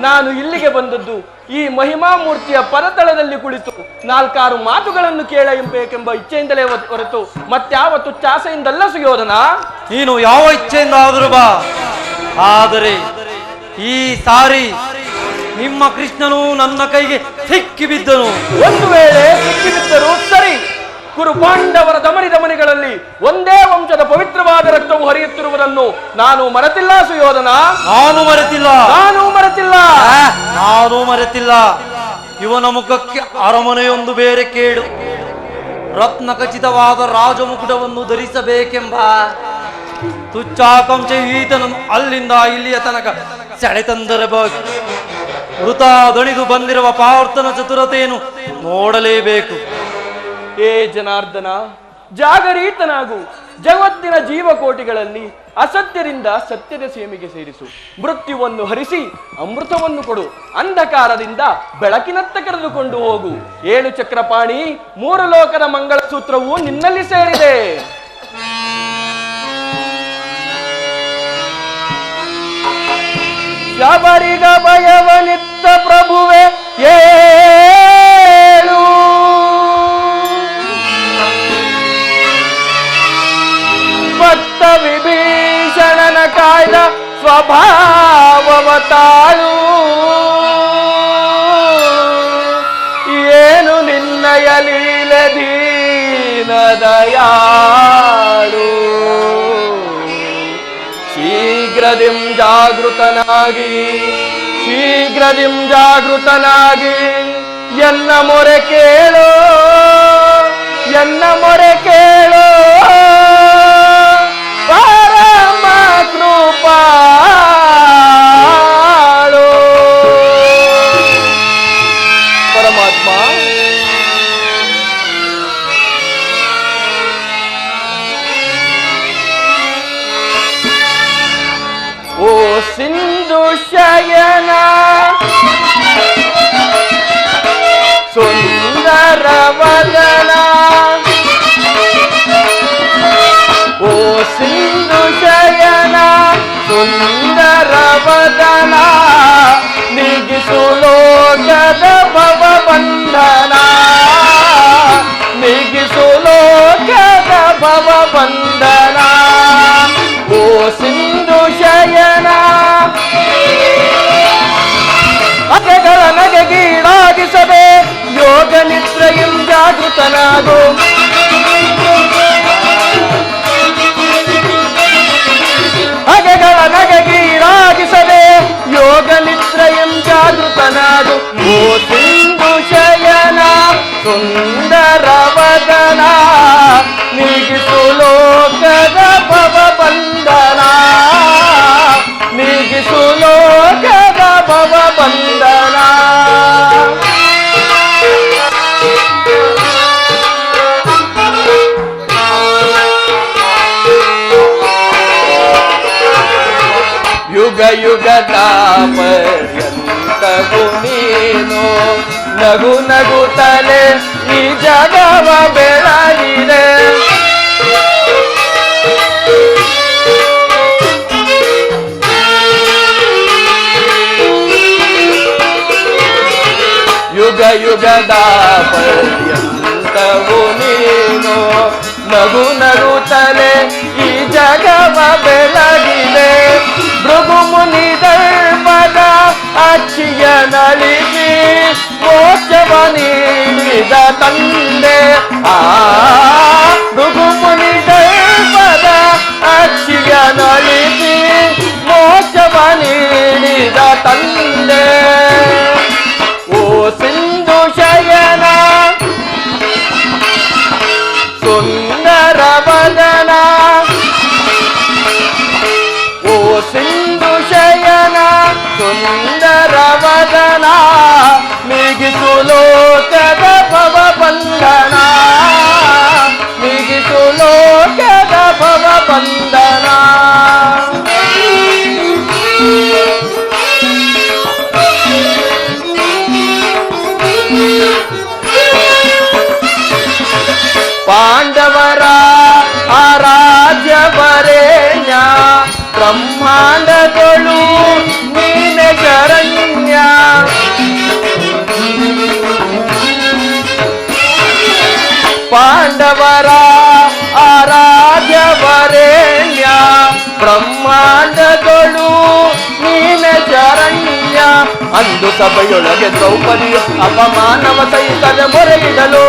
Speaker 1: ನಾನು ಇಲ್ಲಿಗೆ ಬಂದದ್ದು ಈ ಮಹಿಮಾ ಮೂರ್ತಿಯ ಪರತಳದಲ್ಲಿ ಕುಳಿತು 4-6 ಮಾತುಗಳನ್ನು ಕೇಳಬೇಕೆಂಬ ಇಚ್ಛೆಯಿಂದಲೇ ಹೊರತು ಮತ್ಯಾವ ತುಚ್ಛಾಸೆಯಿಂದಲ್ಲ ಸುಯೋಧನ.
Speaker 2: ನೀನು ಯಾವ ಇಚ್ಛೆಯಿಂದ ಆದರೂ ಬಾ, ಆದರೆ ಈ ಸಾರಿ ನಿಮ್ಮ ಕೃಷ್ಣನು ನನ್ನ ಕೈಗೆ ಸಿಕ್ಕಿ ಬಿದ್ದನು.
Speaker 1: ಒಂದು ವೇಳೆ ಸಿಕ್ಕಿ ಬಿದ್ದರೂ ಸರಿ, ಕುರು ಪಾಂಡವರ ದಮನಿಗಳಲ್ಲಿ ಒಂದೇ ವಂಶದ ಪವಿತ್ರವಾದ ರಕ್ತವು ಹರಿಯುತ್ತಿರುವುದನ್ನು ನಾನು ಮರೆತಿಲ್ಲ ಸುಯೋಧನ.
Speaker 2: ನಾನು ಮರೆತಿಲ್ಲ. ಇವನ ಮುಖಕ್ಕೆ ಅರಮನೆಯೊಂದು ಬೇರೆ ಕೇಡು. ರತ್ನ ಖಚಿತವಾದ ರಾಜಮುಕುಟವನ್ನು ಧರಿಸಬೇಕೆಂಬ ತುಚ್ಛಾಕಾಂಕ್ಷೆ ಈತನನ್ನು ಅಲ್ಲಿಂದ ಇಲ್ಲಿಯ ತನಕ ಸೆಳೆತಂದಿರಬೇಕು. ಮೃತ ದಣಿದು ಬಂದಿರುವ ಪಾರ್ಥನ ಚತುರತೆಯನ್ನು ನೋಡಲೇಬೇಕು.
Speaker 1: ಏ ಜನಾರ್ದನ, ಜಾಗರೀತನಾಗು. ಜಗತ್ತಿನ ಜೀವಕೋಟಿಗಳಲ್ಲಿ ಅಸತ್ಯದಿಂದ ಸತ್ಯದ ಸೇಮಿಗೆ ಸೇರಿಸು. ಮೃತ್ಯುವನ್ನು ಹರಿಸಿ ಅಮೃತವನ್ನು ಕೊಡು. ಅಂಧಕಾರದಿಂದ ಬೆಳಕಿನತ್ತ ಕರೆದುಕೊಂಡು ಹೋಗು. 7 ಚಕ್ರಪಾಣಿ 3 ಲೋಕದ ಮಂಗಳ ಸೂತ್ರವು ನಿನ್ನಲ್ಲಿ ಸೇರಿದೆ. ಶಬರಿಗ ಭಯವನಿತ್ತ ಪ್ರಭುವೆ ಏಳು. ಭಕ್ತ ವಿಭೀಷಣನ ಕಾಯ್ದ ಸ್ವಭಾವವ ತಾಳು. ಏನು ನಿನ್ನಯ ಲೀಲೆ ದೀನ ದಯಾಳು. ಶೀಘ್ರದಿಂ ಜಾಗೃತನಾಗಿ ಎನ್ನ ಮೊರೆ ಕೇಳೋ ಪರಮ ಕೃಪಾಳು. ಪರಮಾತ್ಮ, ಓ ಸಿಂಧು ಶಯನ ಸುಂದರ ವದನ ಓ ಸಿಂಧು ಶಯನ ಸುಂದರ ವದನ ನೀಗಿಸು ಲೋಕದ ಭವ ಬಂಧನ ನೀಗಿಸು ಲೋಕದ ಭವ ಬಂಧನ ಓ ಸಿಂಧು ಶಯನ ಅಗೆಗಳ ನಗೆಗೀಡಾಗಿಸದೆ ಯೋಗ ನಿದ್ರೆಯಂ ಜಾಗೃತನಾಗು ಅಗೆಗಳ ನಗೆಗೀಡಾಗಿಸದೆ ಯೋಗ ನಿದ್ರೆಯಂ ಜಾಗೃತನಾಗು ಓ ಸಿಂಧು ಶಯನ ಸುಂದರ ವದನ ನೀಗಿಸು ಲೋಕದ ಭವ ಬಂಧನ ನೀಗಿಸು ಲೋಕದ ಭವ ಬಂಧನ ಯುಗ ಯುಗದ ಪರ್ಯಂತವು ನೀನು ನಗು ನಗುತ್ತಲೇ ಈ ಜಗವ ಬೆಳಗಿದೆ ಯುಗ ಯುಗದ ಪರ್ಯಂತವು ನೀನು ನಗು ನಗುತ್ತಲೇ ಈ ಜಗವ ಬೆಳಗಿದೆ ಭೃಗು ಮುನಿ ದರ್ಪದ ಅಚ್ಚಿಯ ನಳಿಸಿ ಮೋಕ್ಷವ ನೀಡಿದ ತಂದೆ ಆ ಭೃಗು ಮುನಿ ದರ್ಪದ ಅಚ್ಚಿಯ ನಳಿಸಿ ಮೋಕ್ಷವ ನೀಡಿದ ತಂದೆ ಓ ಸಿಂಧು ಶಯನ ಸುಂದರ ವದನ ಓ ಸಿಂಧು ಶಯನ ಸುಂದರ ವದನ ನೀಗಿಸು ಲೋಕದ ಭವ ಬಂಧನ ನೀಗಿಸು ಲೋಕದ ಭವ ಬಂಧನ ಪಾಂಡವರ ಆರಾಧ್ಯ ವರೇಣ್ಯ ಬ್ರಹ್ಮಾಂಡಗಳು ನೀನೆ ಶರಣ್ಯ ಪಾಂಡವರ ಆರಾಧ್ಯ ವರೇಣ್ಯ ಬ್ರಹ್ಮಾಂಡಗಳು ನೀನೆ ಶರಣ್ಯ ಅಂದು ಸಭೆಯೊಳಗೆ ದ್ರೌಪದಿಯು ಅಪಮಾನವ ಸಹಿಸದ ಮೊರೆಯಿಡಲು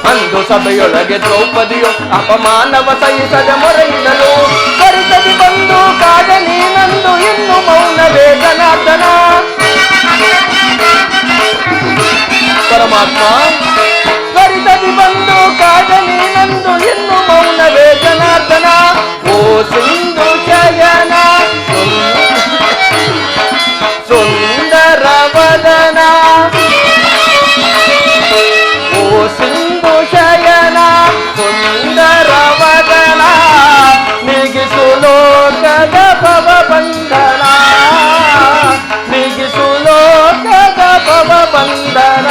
Speaker 1: ಅಂದು ಸಭೆಯೊಳಗೆ ದ್ರೌಪದಿಯು ಅಪಮಾನವ ಸಹಿಸದ ಮೊರೆಯಿಡಲು ಪರಿತದಿ ಬಂದು ಕಾದ ನೀನಂದು ಇನ್ನು ಮೌನವೇ ಜನಾರ್ದನ ಪರಮಾತ್ಮ ಪರಿತದಿ ಬಂದು ಕಾದ ನೀನಂದು ಇನ್ನು ಮೌನವೇ ಜನಾರ್ದನ ಓ ಸಿಂಧು ಶಯನ ಸುಂದರ ವದನ ಓ ಸಿಂಧು ಶಯನ ಸುಂದರ ವದನ ನೀಗಿಸು ಲೋಕದ ಭವ ಬಂಧನ ನೀಗಿಸು ಲೋಕದ ಭವ ಬಂಧನ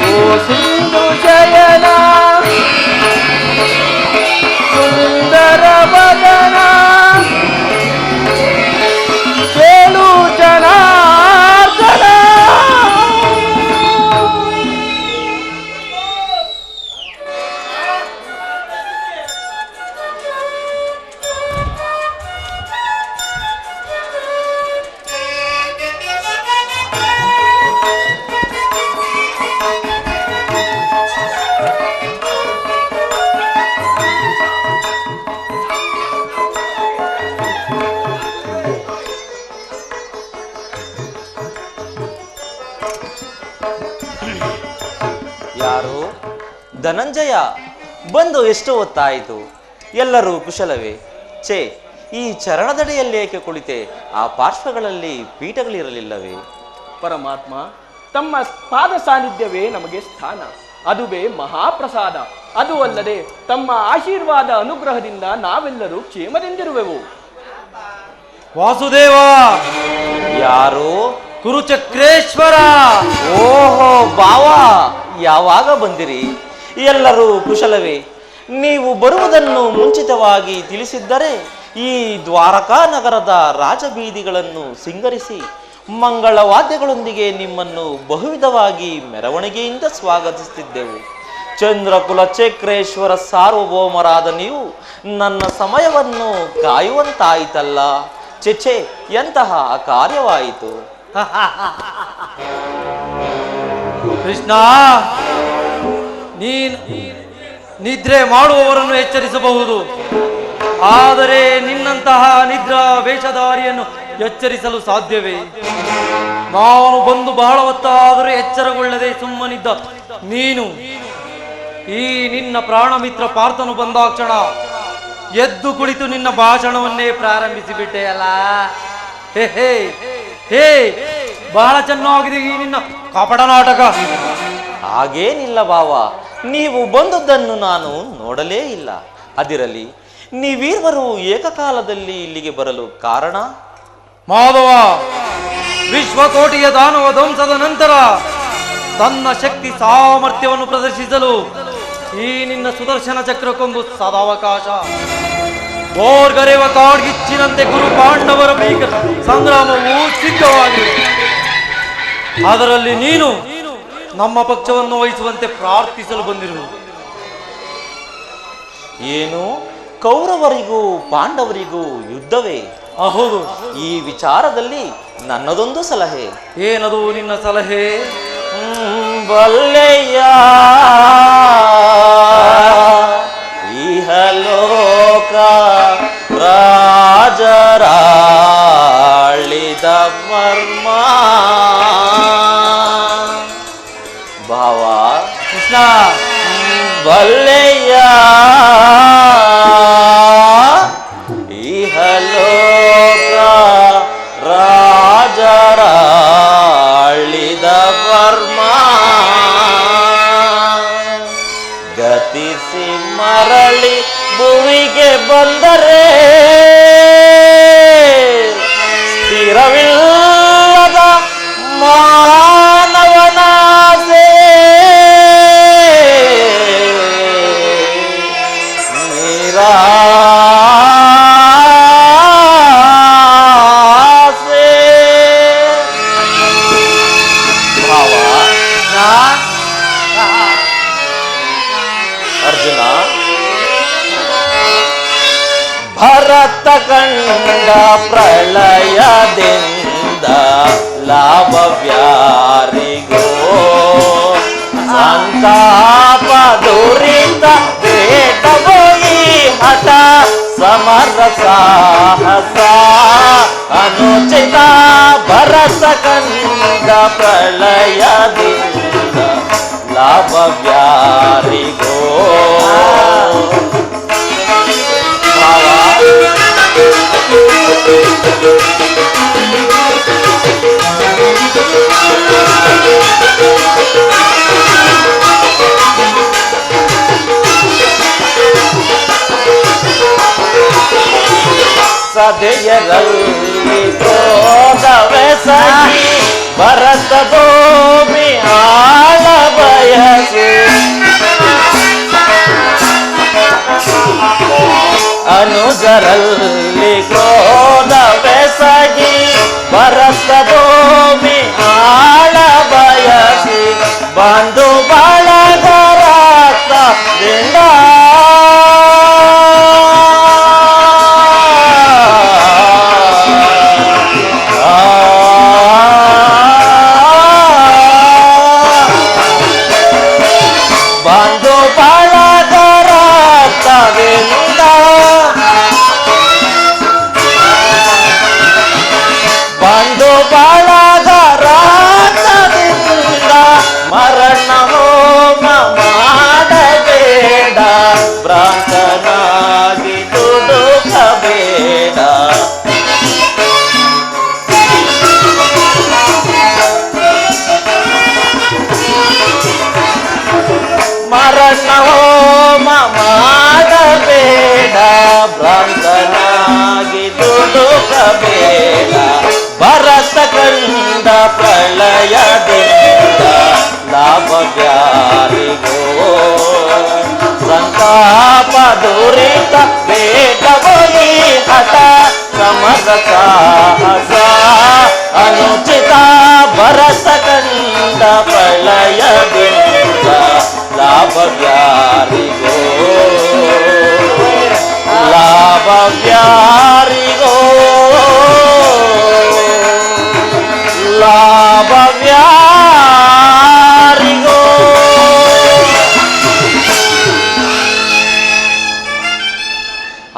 Speaker 1: ಓ ಸಿಂಧು ಶಯನ ಸುಂದರ ವದನ ಕೇಳು ಜನಾರ್ದನ
Speaker 4: ಯಾರು? ಧನಂಜಯ ಬಂದು ಎಷ್ಟು ಹೊತ್ತಾಯಿತು? ಎಲ್ಲರೂ ಕುಶಲವೇ? ಛೇ, ಈ ಚರಣದಡಿಯಲ್ಲಿ ಏಕೆ ಕುಳಿತೆ? ಆ ಪಾರ್ಶ್ವಗಳಲ್ಲಿ ಪೀಠಗಳಿರಲಿಲ್ಲವೇ?
Speaker 1: ಪರಮಾತ್ಮ, ತಮ್ಮ ಪಾದ ಸಾನ್ನಿಧ್ಯವೇ ನಮಗೆ ಸ್ಥಾನ, ಅದುವೇ ಮಹಾಪ್ರಸಾದ. ಅದು ಅಲ್ಲದೆ ತಮ್ಮ ಆಶೀರ್ವಾದ ಅನುಗ್ರಹದಿಂದ ನಾವೆಲ್ಲರೂ ಕ್ಷೇಮದಿಂದಿರುವೆವು.
Speaker 2: ವಾಸುದೇವ,
Speaker 4: ಯಾರು?
Speaker 2: ಕುರುಚಕ್ರೇಶ್ವರ.
Speaker 4: ಓಹೋ ಬಾವ, ಯಾವಾಗ ಬಂದಿರಿ? ಎಲ್ಲರೂ ಕುಶಲವೇ? ನೀವು ಬರುವುದನ್ನು ಮುಂಚಿತವಾಗಿ ತಿಳಿಸಿದ್ದರೆ ಈ ದ್ವಾರಕಾ ನಗರದ ರಾಜಬೀದಿಗಳನ್ನು ಸಿಂಗರಿಸಿ ಮಂಗಳ ವಾದ್ಯಗಳೊಂದಿಗೆ ನಿಮ್ಮನ್ನು ಬಹುವಿಧವಾಗಿ ಮೆರವಣಿಗೆಯಿಂದ ಸ್ವಾಗತಿಸುತ್ತಿದ್ದೆವು. ಚಂದ್ರಕುಲ ಚಕ್ರೇಶ್ವರ ಸಾರ್ವಭೌಮರಾದ ನೀವು ನನ್ನ ಸಮಯವನ್ನು ಕಾಯುವಂತಾಯಿತಲ್ಲ. ಚೆಚ್ಚೆ, ಎಂತಹ ಕಾರ್ಯವಾಯಿತು?
Speaker 2: ಕೃಷ್ಣ, ನೀನು ನಿದ್ರೆ ಮಾಡುವವರನ್ನು ಎಚ್ಚರಿಸಬಹುದು, ಆದರೆ ನಿನ್ನಂತಹ ನಿದ್ರಾ ವೇಷಧಾರಿಯನ್ನು ಎಚ್ಚರಿಸಲು ಸಾಧ್ಯವೇ? ನಾನು ಬಂದು ಬಹಳ ಹೊತ್ತಾದರೂ ಎಚ್ಚರಗೊಳ್ಳದೆ ಸುಮ್ಮನಿದ್ದ ನೀನು ಈ ನಿನ್ನ ಪ್ರಾಣಮಿತ್ರ ಪಾರ್ಥನು ಬಂದಾಕ್ಷಣ ಎದ್ದು ಕುಳಿತು ನಿನ್ನ ಭಾಷಣವನ್ನೇ ಪ್ರಾರಂಭಿಸಿಬಿಟ್ಟೆಯಲ್ಲ. ಹೇ ಹೇ ಹೇ, ಬಹಳ ಚೆನ್ನಾಗಿದೆ ಈ ನಿನ್ನ ಕಪಟ ನಾಟಕ.
Speaker 4: ಹಾಗೇನಿಲ್ಲ ಬಾವ, ನೀವು ಬಂದದ್ದನ್ನು ನಾನು ನೋಡಲೇ ಇಲ್ಲ. ಅದಿರಲಿ, ನೀವೀರ್ವರು ಏಕಕಾಲದಲ್ಲಿ ಇಲ್ಲಿಗೆ ಬರಲು ಕಾರಣ?
Speaker 2: ಮಾಧವ ವಿಶ್ವಕೋಟಿಯ ದಾನವ ಧ್ವಂಸದ ನಂತರ ತನ್ನ ಶಕ್ತಿ ಸಾಮರ್ಥ್ಯವನ್ನು ಪ್ರದರ್ಶಿಸಲು ಈ ನಿನ್ನ ಸುದರ್ಶನ ಚಕ್ರಕ್ಕೊಂದು ಸದಾವಕಾಶ. ಗೋರ್ಗರೆವ ಕಾಡ್ಗಿಚ್ಚಿನಂತೆ ಗುರು ಪಾಂಡವರ ಭೀಕರ ಸಂಗ್ರಾಮವು ಸಿದ್ಧವಾಗಿದೆ. ಅದರಲ್ಲಿ ನೀನು ನಮ್ಮ ಪಕ್ಷವನ್ನು ವಹಿಸುವಂತೆ ಪ್ರಾರ್ಥಿಸಲು ಬಂದಿರುವುದು.
Speaker 4: ಏನು, ಕೌರವರಿಗೂ ಪಾಂಡವರಿಗೂ ಯುದ್ಧವೇ?
Speaker 2: ಹೌದು.
Speaker 4: ಈ ವಿಚಾರದಲ್ಲಿ ನನ್ನದೊಂದು ಸಲಹೆ.
Speaker 2: ಏನದು ನಿನ್ನ ಸಲಹೆ?
Speaker 4: ಬಲ್ಲೆಯ ಇಹಲೋಕ ರಾಜರಾಳಿದ ಮರ್ಮ. ಭಾವ
Speaker 2: ಕೃಷ್ಣ,
Speaker 4: ಬಲ್ಲೆಯ ಇಹಲೋಕ ರಾಜರಾಳಿದ ವರ್ಮ. ಗತಿಸಿ ಮರಳಿ ಭುವಿಗೆ ಬಂದರೆ ಸ್ಥಿರವಿಲ್ಲದ ಮಾನವನಾಸೆ. ಅರ್ಜುನ, ಭರತ ಕಂಡ ಪ್ರಳಯದಿಂದ ಲಾಭವ್ಯಾರಿಗೋ ಸಂತಾಪ ದುರಿತ ಬೇಟಬೋಗಿ ಹಠ ಸಮರ ಸಾಹಸ ಅನುಚಿತ. ಭರತ ಕಂಡ ಪ್ರಳಯದಿಂದ ಲಾಭವ್ಯಾರಿಗೋ. ಸದೆಯರಲ್ಲಿ ಕ್ರೋಧವೆಸಗಿ ಭರತ ಭೂಮಿ ಆಳ ಬಯಸಿ ಅನುಜರಲ್ಲಿ ಕ್ರೋಧವೆಸಗಿ ಭರತ ಭೂಮಿ ಆಳ ಬಯಸಿ ಬಂಧು ಬಳಗರಾದಿಂದ ಬಂಧು ಬಳಗರಾದಿಂದ ದುರಿತ ಬೇಡವೋಯಿ ಹಠ ಸಮರ ಸಾಹಸ ಅನುಚಿತ ಭರತ ಕಂಡ ಪ್ರಳಯದಿಂದ ಲಾಭವ್ಯಾರಿಗೋ ಲಾಭವ್ಯಾರಿಗೋ ಲಾಭವ್ಯಾರಿಗೋ.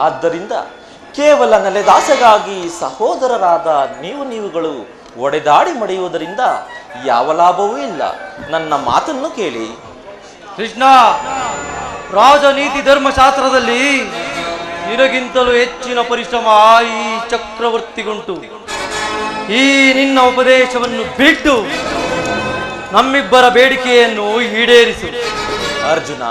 Speaker 4: ಆದ್ದರಿಂದ ಕೇವಲ ನೆಲೆದಾಸೆಗಾಗಿ ಸಹೋದರರಾದ ನೀವುಗಳು ಒಡೆದಾಡಿ ಮಡಿಯುವುದರಿಂದ ಯಾವ ಲಾಭವೂ ಇಲ್ಲ. ನನ್ನ ಮಾತನ್ನು ಕೇಳಿ.
Speaker 2: ಕೃಷ್ಣ, ರಾಜನೀತಿ ಧರ್ಮಶಾಸ್ತ್ರದಲ್ಲಿ ನಿನಗಿಂತಲೂ ಹೆಚ್ಚಿನ ಪರಿಶ್ರಮ ಈ ಚಕ್ರವರ್ತಿಗುಂಟು. ಈ ನಿನ್ನ ಉಪದೇಶವನ್ನು ಬಿಟ್ಟು ನಮ್ಮಿಬ್ಬರ ಬೇಡಿಕೆಯನ್ನು ಈಡೇರಿಸು.
Speaker 4: ಅರ್ಜುನ,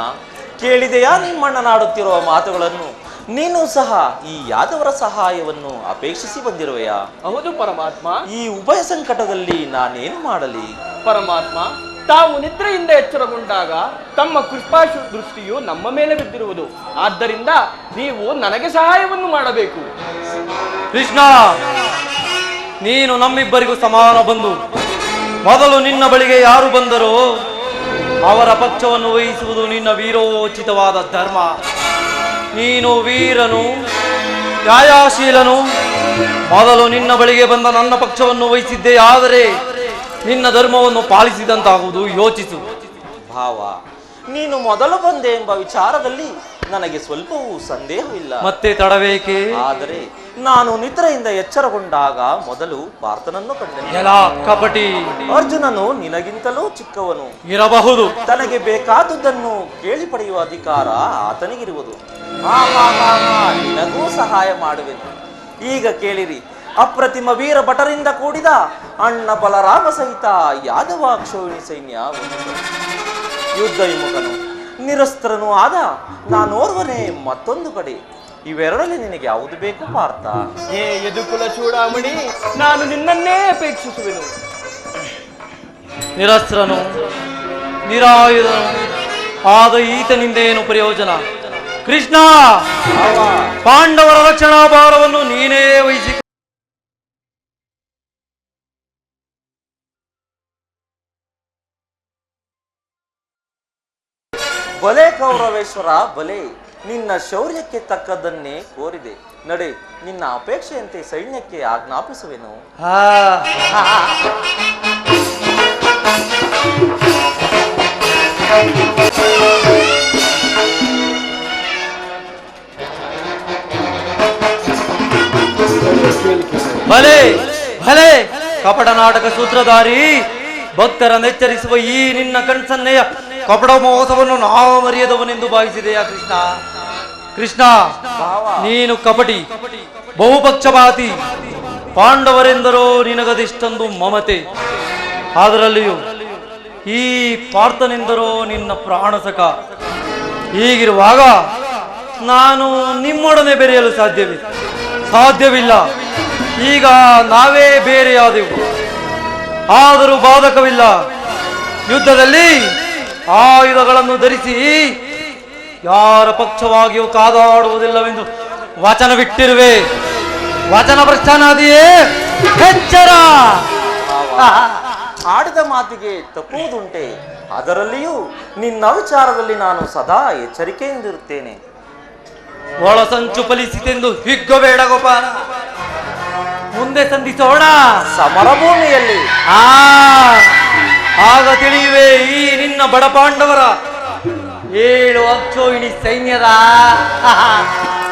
Speaker 4: ಕೇಳಿದೆಯಾ ನಿಮ್ಮಣ್ಣನಾಡುತ್ತಿರುವ ಮಾತುಗಳನ್ನು? ನೀನು ಸಹ ಈ ಯಾದವರ ಸಹಾಯವನ್ನು ಅಪೇಕ್ಷಿಸಿ ಬಂದಿರುವೆಯಾ?
Speaker 1: ಹೌದು ಪರಮಾತ್ಮ.
Speaker 4: ಈ ಉಭಯ ಸಂಕಟದಲ್ಲಿ ನಾನೇನು ಮಾಡಲಿ?
Speaker 1: ಪರಮಾತ್ಮ, ತಾವು ನಿದ್ರೆಯಿಂದ ಎಚ್ಚರಗೊಂಡಾಗ ತಮ್ಮ ಕೃಪಾಶು ದೃಷ್ಟಿಯು ನಮ್ಮ ಮೇಲೆ ಬಿದ್ದಿರುವುದು. ಆದ್ದರಿಂದ ನೀವು ನನಗೆ ಸಹಾಯವನ್ನು ಮಾಡಬೇಕು.
Speaker 2: ಕೃಷ್ಣ, ನೀನು ನಮ್ಮಿಬ್ಬರಿಗೂ ಸಮಾನ ಬಂಧು. ಮೊದಲು ನಿನ್ನ ಬಳಿಗೆ ಯಾರು ಬಂದರೋ ಅವರ ಪಕ್ಷವನ್ನು ವಹಿಸುವುದು ನಿನ್ನ ವೀರೋಚಿತವಾದ ಧರ್ಮ. ನೀನು ವೀರನು, ನ್ಯಾಯಶೀಲನು. ಮೊದಲು ನಿನ್ನ ಬಳಿಗೆ ಬಂದ ನನ್ನ ಪಕ್ಷವನ್ನು ವಹಿಸಿದ್ದೇ ಆದರೆ ನಿನ್ನ ಧರ್ಮವನ್ನು ಪಾಲಿಸಿದಂತಾಗುವುದು. ಯೋಚಿಸು.
Speaker 4: ಭಾವ, ನೀನು ಮೊದಲು ಬಂದೆ ಎಂಬ ವಿಚಾರದಲ್ಲಿ ನನಗೆ ಸ್ವಲ್ಪವೂ ಸಂದೇಹವಿಲ್ಲ.
Speaker 2: ಮತ್ತೆ ತಡಬೇಕೆ?
Speaker 4: ಆದರೆ ನಾನು ನಿದ್ರೆಯಿಂದ ಎಚ್ಚರಗೊಂಡಾಗ ಮೊದಲು ಪಾರ್ಥನನ್ನು ಕಂಡೆನು.
Speaker 2: ಎಲ್ಲ ಕಪಟಿ!
Speaker 4: ಅರ್ಜುನನು ನಿನಗಿಂತಲೂ ಚಿಕ್ಕವನು
Speaker 2: ಇರಬಹುದು.
Speaker 4: ತನಗೆ ಬೇಕಾದುದನ್ನು ಕೇಳಿ ಪಡೆಯುವ ಅಧಿಕಾರ ಆತನಿಗಿರುವುದು. ನಿನಗೂ ಸಹಾಯ ಮಾಡುವೆನು. ಈಗ ಕೇಳಿರಿ. ಅಪ್ರತಿಮ ವೀರ ಭಟರಿಂದ ಕೂಡಿದ ಅಣ್ಣ ಬಲರಾಮ ಸಹಿತ ಯಾದವ ಅಕ್ಷೋಹಿಣಿ ಸೈನ್ಯ ಯುದ್ಧ ವಿಮುಖನು ನಿರಸ್ತ್ರನೂ ಆದ ನಾನೋರ್ವನೇ ಮತ್ತೊಂದು ಕಡೆ. ಇವೆರಡರಲ್ಲಿ ನಿನಗೆ ಯಾವುದು ಬೇಕು ಪಾರ್ಥ?
Speaker 1: ಏ ಯದುಕುಲ ಚೂಡಾಮಣಿ, ನಾನು ನಿನ್ನನ್ನೇ ಅಪೇಕ್ಷಿಸುವೆನು.
Speaker 2: ನಿರಸ್ತ್ರನು, ನಿರಾಯುಧನು ಆದ ಈತನಿಂದೇನು ಪ್ರಯೋಜನ? ಕೃಷ್ಣ, ಪಾಂಡವರ ರಕ್ಷಣಾ ಭಾರವನ್ನು ನೀನೇ ವಹಿಸಿ.
Speaker 4: ಬಲೆ ಕೌರವೇಶ್ವರ ಬಲೆ, ನಿನ್ನ ಶೌರ್ಯಕ್ಕೆ ತಕ್ಕದ್ದನ್ನೇ ಕೋರಿದೆ. ನಡೆ, ನಿನ್ನ ಅಪೇಕ್ಷೆಯಂತೆ ಸೈನ್ಯಕ್ಕೆ ಆಜ್ಞಾಪಿಸುವೆನು.
Speaker 2: ಭಲೆ ಭಲೆ ಕಪಟ ನಾಟಕ ಸೂತ್ರಧಾರಿ, ಭಕ್ತರನ್ನು ಎಚ್ಚರಿಸುವ ಈ ನಿನ್ನ ಕಣ್ಸನ್ನೆಯ ಕಪಟ ಮೋಸವನ್ನು ನಾವು ಮರೆಯದವನೆಂದು ಭಾವಿಸಿದೆಯಾ ಕೃಷ್ಣ? ಕೃಷ್ಣ, ನೀನು ಕಪಟಿ, ಬಹುಪಕ್ಷಪಾತಿ. ಪಾಂಡವರೆಂದರೋ ನಿನಗದಿಷ್ಟೊಂದು ಮಮತೆ. ಅದರಲ್ಲಿಯೂ ಈ ಪಾರ್ಥನೆಂದರೋ ನಿನ್ನ ಪ್ರಾಣಸಕ. ಹೀಗಿರುವಾಗ ನಾನು ನಿಮ್ಮೊಡನೆ ಬೆರೆಯಲು ಸಾಧ್ಯವಿಲ್ಲ. ಈಗ ನಾವೇ ಬೇರೆಯಾದೆವು, ಆದರೂ ಬಾಧಕವಿಲ್ಲ. ಯುದ್ಧದಲ್ಲಿ ಆಯುಧಗಳನ್ನು ಧರಿಸಿ ಯಾರ ಪಕ್ಷವಾಗಿಯೂ ಕಾದಾಡುವುದಿಲ್ಲವೆಂದು ವಚನವಿಟ್ಟಿರುವೆ. ವಚನ ಭ್ರಷ್ಟನಾದಿಯೇ, ಎಚ್ಚರ!
Speaker 4: ಆಡಿದ ಮಾತಿಗೆ ತಪ್ಪುವುದುಂಟೆ. ಅದರಲ್ಲಿಯೂ ನಿನ್ನ ವಿಚಾರದಲ್ಲಿ ನಾನು ಸದಾ ಎಚ್ಚರಿಕೆಯಿಂದಿರುತ್ತೇನೆ.
Speaker 2: ಒಳಸಂಚು ಫಲಿಸಿತೆಂದು ಹಿಗ್ಗಬೇಡ ಗೋಪಾಲ. ಮುಂದೆ ಸಂಧಿಸೋಣ
Speaker 4: ಸಮರಭೂಮಿಯಲ್ಲಿ.
Speaker 2: ಆಗ ತಿಳಿಯುವೆ ಈ ನಿನ್ನ ಬಡ ಪಾಂಡವರ 7 ಅಕ್ಷೋಹಿಣಿ ಸೈನ್ಯದ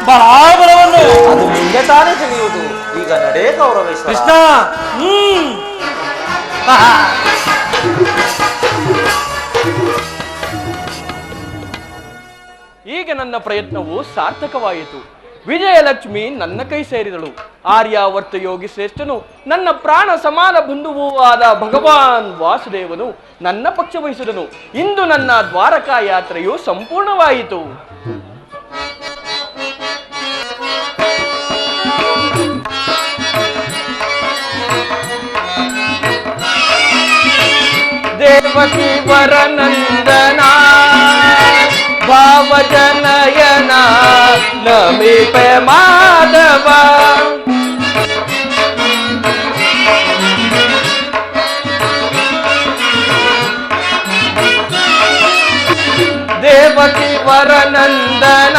Speaker 2: ಬಲಾಬಲವನ್ನು.
Speaker 4: ಅದು ನಿಮಗೆ ತಾನೇ ತಿಳಿಯುವುದು. ಈಗ ನಡೆ ಕೌರವೇಶ್ವರ.
Speaker 2: ಕೃಷ್ಣ,
Speaker 1: ಈಗ ನನ್ನ ಪ್ರಯತ್ನವು ಸಾರ್ಥಕವಾಯಿತು. ವಿಜಯಲಕ್ಷ್ಮಿ ನನ್ನ ಕೈ ಸೇರಿದಳು. ಆರ್ಯಾವರ್ತ ಯೋಗಿ ಶ್ರೇಷ್ಠನು, ನನ್ನ ಪ್ರಾಣ ಸಮಾನ ಬಂಧುವೂ ಆದ ಭಗವಾನ್ ವಾಸುದೇವನು ನನ್ನ ಪಕ್ಷ ವಹಿಸಿದನು. ಇಂದು ನನ್ನ ದ್ವಾರಕಾ ಯಾತ್ರೆಯು ಸಂಪೂರ್ಣವಾಯಿತು. ದೇವಕಿ ವರನಂದನ ಭಾವಜನಯನ ನಮಿಪೆ ಮಾಧವ. ದೇವಕಿ ವರನಂದನ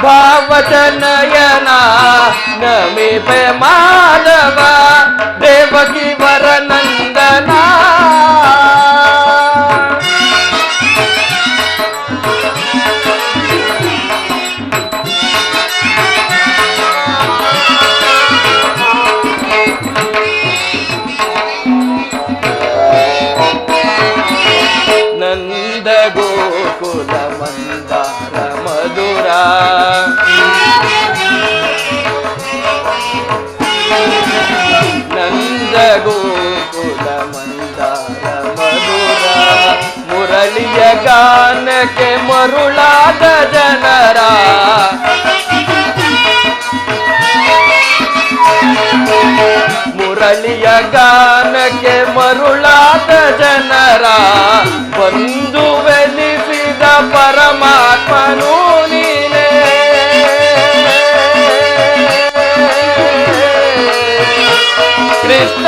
Speaker 1: ಭಾವಜನಯನ ನಮಿಪೆ ಮಾಧವ. ದೇವಕಿ ವರನಂದನ ನಂದ ಗೋಕುಲ ಮಂದಾರ ಮಧುರ. ನಂದ ಗೋಕುಲ ಮಂದಾರ ಮಧುರ. ಮುರಳಿಯ ಗಾನಕ್ಕೆ ಮರುಳಾದ ಜನರ. ಮುರಳಿಯ ಗಾನಕ್ಕೆ ಮರುಳಾದ ಜನರ. ಬಂಧುವೆನಿಸಿದ ಪರಮಾತ್ಮನು ನೀನೇ. ಕೃಷ್ಣ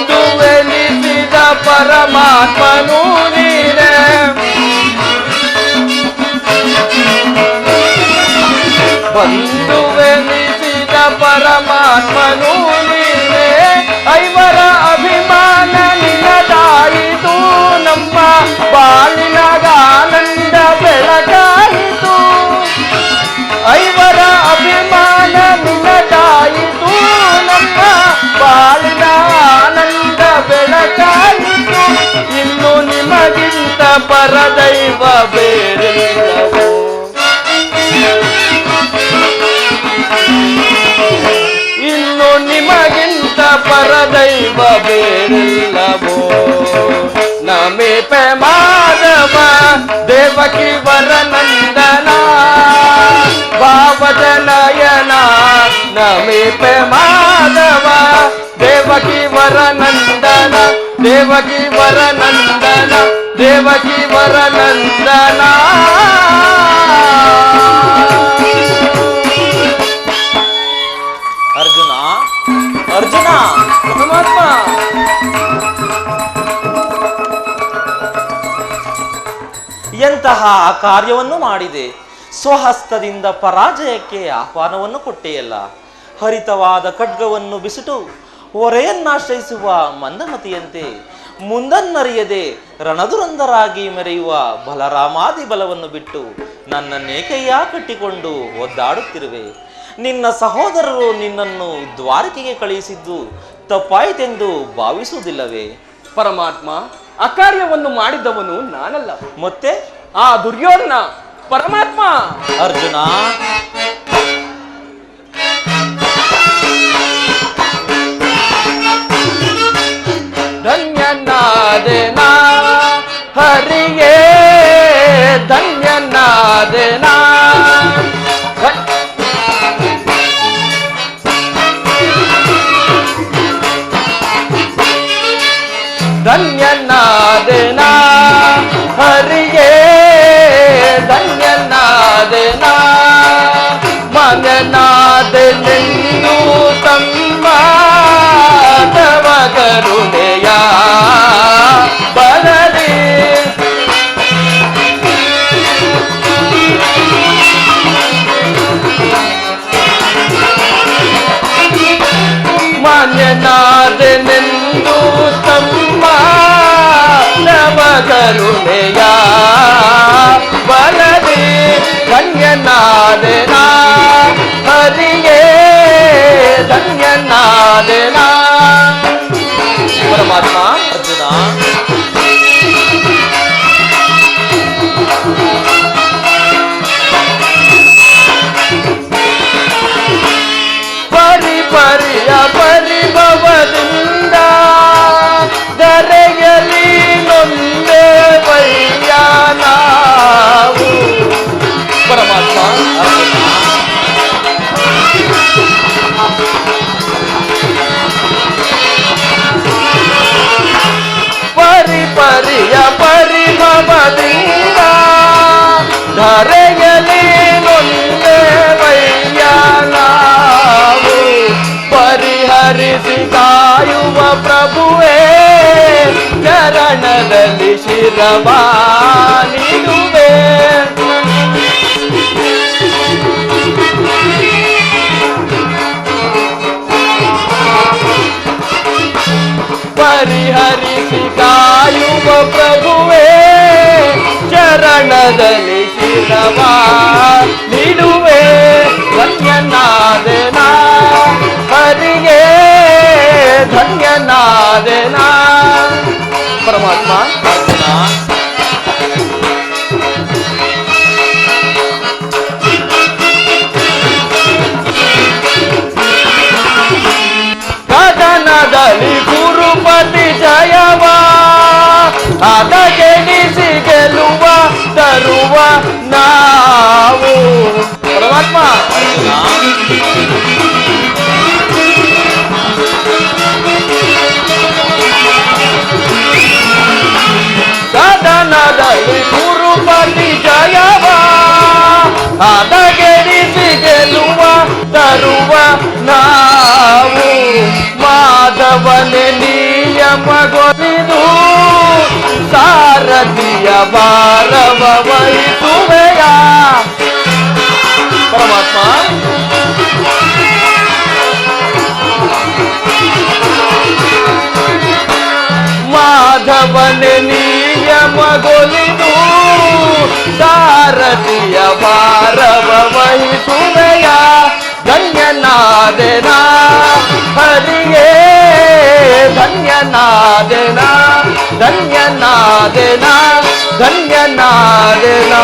Speaker 1: ಬಂಧುವೆನಿಸಿದ ಪರಮಾತ್ಮನು ನೀನೇ. ಬಂಧುವೆನಿಸಿದ ಪರಮಾತ್ಮನು ನೀನೇ. ಐವರ ಅಭಿಮಾನ ನಿನ್ನದಾಯಿತು. ನಮ್ಮ ಬಾಳಿನಾಗಾನಂದ ಬೆಳಗಾಯಿತು. ಐವರ ಅಭಿಮಾನ ನಿನ್ನದಾಯಿತು. ನಮ್ಮ ಬಾಳಿನ ಆನಂದ ಬೆಳಕಾಯಿತು. ಇನ್ನು ನಿಮಗಿಂತ ಪರದೈವ ಬೇರೆಲ್ಲವೋ. ಇನ್ನು ನಿಮಗಿಂತ ಪರದೈವ ಬೇರೆಲ್ಲವೋ. ನಮಿಪೆ ಮಾಧವ. ದೇವಕಿ ವರನಂದನ ಭಾವಜನಯನ ನಮಿಪೆ ಮಾಧವ. ದೇವಕಿ ವರನಂದನ ದೇವಕಿ ವರನಂದನ ದೇವಕಿ ವರನಂದನ.
Speaker 4: ಅರ್ಜುನ ಅರ್ಜುನ
Speaker 1: ಪರಮಾತ್ಮ
Speaker 4: ಎಂತಹ ಕಾರ್ಯವನ್ನು ಮಾಡಿದೆ. ಸ್ವಹಸ್ತದಿಂದ ಪರಾಜಯಕ್ಕೆ ಆಹ್ವಾನವನ್ನು ಕೊಟ್ಟೆಯಲ್ಲ. ಹರಿತವಾದ ಖಡ್ಗವನ್ನು ಬಿಸಿಟು ಹೊರೆಯನ್ನಾಶ್ರಯಿಸುವ ಮಂದಮತಿಯಂತೆ ಮುಂದನ್ನರಿಯದೆ ರಣದುರಂದರಾಗಿ ಮೆರೆಯುವ ಬಲರಾಮಾದಿ ಬಲವನ್ನು ಬಿಟ್ಟು ನನ್ನನ್ನೇಕಯ್ಯ ಕಟ್ಟಿಕೊಂಡು ಒದ್ದಾಡುತ್ತಿರುವೆ. ನಿನ್ನ ಸಹೋದರರು ನಿನ್ನನ್ನು ದ್ವಾರಕೆಗೆ ಕಳುಹಿಸಿದ್ದು ತಪ್ಪಾಯಿತೆಂದು ಭಾವಿಸುವುದಿಲ್ಲವೇ?
Speaker 1: ಪರಮಾತ್ಮ, ಅಕಾರ್ಯವನ್ನು ಮಾಡಿದ್ದವನು ನಾನಲ್ಲ,
Speaker 4: ಮತ್ತೆ
Speaker 1: ಆ ದುರ್ಯೋಧನ. ಪರಮಾತ್ಮ
Speaker 4: ಅರ್ಜುನ
Speaker 1: ಧನ್ಯನಾದೆನಾ ಹರಿಯೇ ಧನ್ಯನಾದೆನಾ. ಧನ್ಯನಾದೆನಾ ಹರಿಯೇ ಧನ್ಯನಾದೆನಾ. ಮನನಾದೆನೆಂದು ತಮ್ಮ ತವ ಕರುಣೆಯ ಬಲದಿ. ಮಾನ್ಯನಾದೆನೆಂದು ತಮ್ಮ ತವ ಕರುಣೆಯ ಬಲದಿ. ಧನ್ಯನಾದೆನಾ ಹರಿಯೇ ಧನ್ಯನಾದೆನಾ. ಪರಮಾತ್ಮ
Speaker 4: ಅರ್ಜುನ
Speaker 1: ಪರಿಪರಿಯ ಪರಿಭವದಿಂದ ಧರೆಯಲಿ ನೊಂದೆ ವಯ್ಯ ನಾವು. ಧರೆಯಲಿ ನೊಂದೆ ವಯ್ಯ ನಾವು ಪರಿಹರಿಸಿ ಕಾಯುವ ಪ್ರಭುವೇ ಚರಣದಲ್ಲಿ ಶಿರವಾನಿಡುವೆ ಪರಿಹರಿಸಿ ಕಾಯುವ ಪ್ರಭುವೇ ಚರಣದಲ್ಲಿ ಶಿರವಾನಿಡುವೆ ಧನ್ಯನಾದೆನ ಹರಿಗೆ ಧನ್ಯನಾದೆನ ಪರಮಾತ್ಮ ಕದನದಲ್ಲಿ ಗುರುಪತಿ ಜಯವ ಅದ ಗೆಲ್ಲಿಸಿ ಗೆಲ್ಲುವ ತರುವ ನಾವು ಪರಮಾತ್ಮ ಕದನದಲ್ಲಿ ಗುರುಪತಿ ಜಯವ ಅದ ಗೆಲ್ಲಿಸಿ ಗೆಲ್ಲುವ ತರುವ ನಾವು ಮಾಧವನೆ ನಿಯಮಗೊಳಿದು ಸಾರಥಿಯ ಭಾರವ ವಹಿಸುವೆಯ ಪರಮಾತ್ಮ ಮಾಧವನೆ ನಿಯಮಗೊಳಿದು ಸಾರಥಿಯ ಭಾರವ ವಹಿಸುವೆಯ ಧನ್ಯನಾದೆನ ಹರಿಯೇ ಧನ್ಯನಾದೆನ ಧನ್ಯನಾದೆನ ಧನ್ಯನಾದೆನ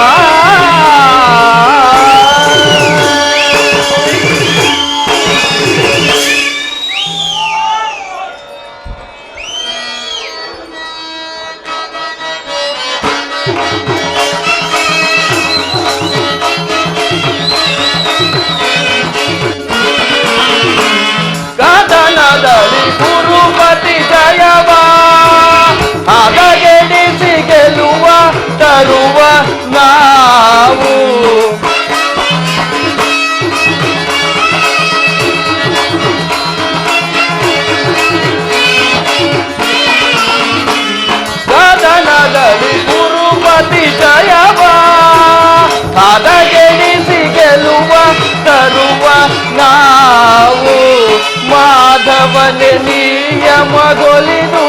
Speaker 1: ಕದನದಲ್ಲಿ ಗುರುಪತಿ ಜಯವ ಅದ ಗೆಲ್ಲಿಸಿ ಗೆಲ್ಲುವ ತರುವ ನಾವು ಕದನದಲ್ಲಿ ಗುರುಪತಿ ಜಯವ ಅದ ಗೆಲ್ಲಿಸಿ ಗೆಲ್ಲುವ ತರುವ ನಾವು ಮಾಧವನೆ ನಿಯಮಗೊಳಿದು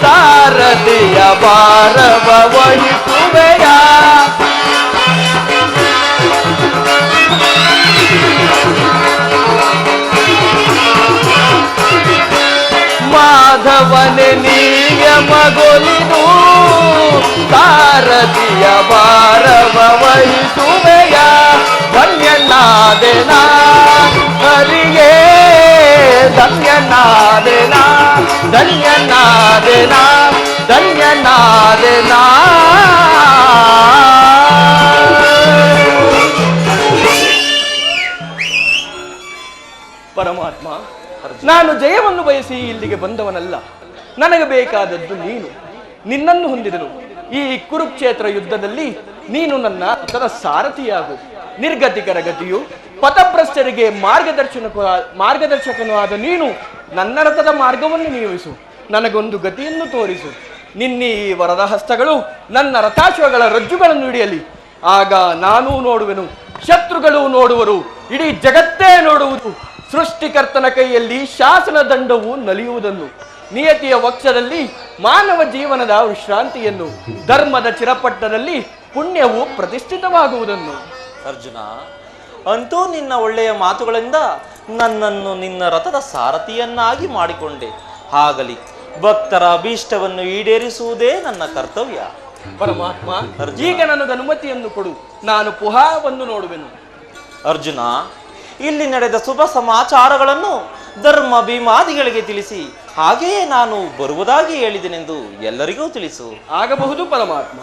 Speaker 1: ಸಾರಥಿಯ ಭಾರವ ವಹಿಸುವೆಯ ಮಾಧವನೆ ನಿಯಮಗೊಳಿದು ಸಾರಥಿಯ ಭಾರವ ವಹಿಸುವೆಯ ಧನ್ಯನಾದೆನ ಹರಿಯೇ ಧನ್ಯನಾದೆನ ಧನ್ಯನಾದೆನ ಧನ್ಯನಾದೆನ ಪರಮಾತ್ಮ ನಾನು ಜಯವನ್ನು ಬಯಸಿ ಇಲ್ಲಿಗೆ ಬಂದವನಲ್ಲ ನನಗೆ ಬೇಕಾದದ್ದು ನೀನು ನಿನ್ನನ್ನು ಹೊಂದಿದನು ಈ ಕುರುಕ್ಷೇತ್ರ ಯುದ್ಧದಲ್ಲಿ ನೀನು ನನ್ನ ರಥದ ಸಾರಥಿಯಾಗು ನಿರ್ಗತಿಕರ ಗತಿಯು ಪಥಭ್ರಷ್ಟರಿಗೆ ಮಾರ್ಗದರ್ಶಕನೂ ಆದ ನೀನು ನನ್ನ ರಥದ ಮಾರ್ಗವನ್ನು ನಿಯೋಜಿಸು ನನಗೊಂದು ಗತಿಯನ್ನು ತೋರಿಸು ನಿನ್ನೀ ವರದ ಹಸ್ತಗಳು ನನ್ನ ರಥಾಶ್ವಗಳ ರಜ್ಜುಗಳನ್ನು ಹಿಡಿಯಲಿ ಆಗ ನಾನೂ ನೋಡುವೆನು ಶತ್ರುಗಳು ನೋಡುವರು ಇಡೀ ಜಗತ್ತೇ ನೋಡುವುದು ಸೃಷ್ಟಿಕರ್ತನ ಕೈಯಲ್ಲಿ ಶಾಸನ ದಂಡವು ನಲಿಯುವುದನ್ನು ನಿಯತಿಯ ವಕ್ಷದಲ್ಲಿ ಮಾನವ ಜೀವನದ ವಿಶ್ರಾಂತಿಯನ್ನು ಧರ್ಮದ ಚಿರಪಟ್ಟದಲ್ಲಿ ಪುಣ್ಯವು ಪ್ರತಿಷ್ಠಿತವಾಗುವುದನ್ನು
Speaker 4: ಅರ್ಜುನ ಅಂತೂ ನಿನ್ನ ಒಳ್ಳೆಯ ಮಾತುಗಳಿಂದ ನನ್ನನ್ನು ನಿನ್ನ ರಥದ ಸಾರಥಿಯನ್ನಾಗಿ ಮಾಡಿಕೊಂಡೆ ಆಗಲಿ ಭಕ್ತರ ಅಭೀಷ್ಟವನ್ನು ಈಡೇರಿಸುವುದೇ ನನ್ನ ಕರ್ತವ್ಯ
Speaker 1: ಪರಮಾತ್ಮ ಈಗ ನನಗೆ ಅನುಮತಿಯನ್ನು ಕೊಡು ನಾನು ಪುಹಾವನ್ನು ನೋಡುವೆನು
Speaker 4: ಅರ್ಜುನ ಇಲ್ಲಿ ನಡೆದ ಶುಭ ಸಮಾಚಾರಗಳನ್ನು ಧರ್ಮ ಭೀಮಾದಿಗಳಿಗೆ ತಿಳಿಸಿ ಹಾಗೆಯೇ ನಾನು ಬರುವುದಾಗಿ ಹೇಳಿದೆನೆಂದು ಎಲ್ಲರಿಗೂ ತಿಳಿಸು
Speaker 1: ಆಗಬಹುದು ಪರಮಾತ್ಮ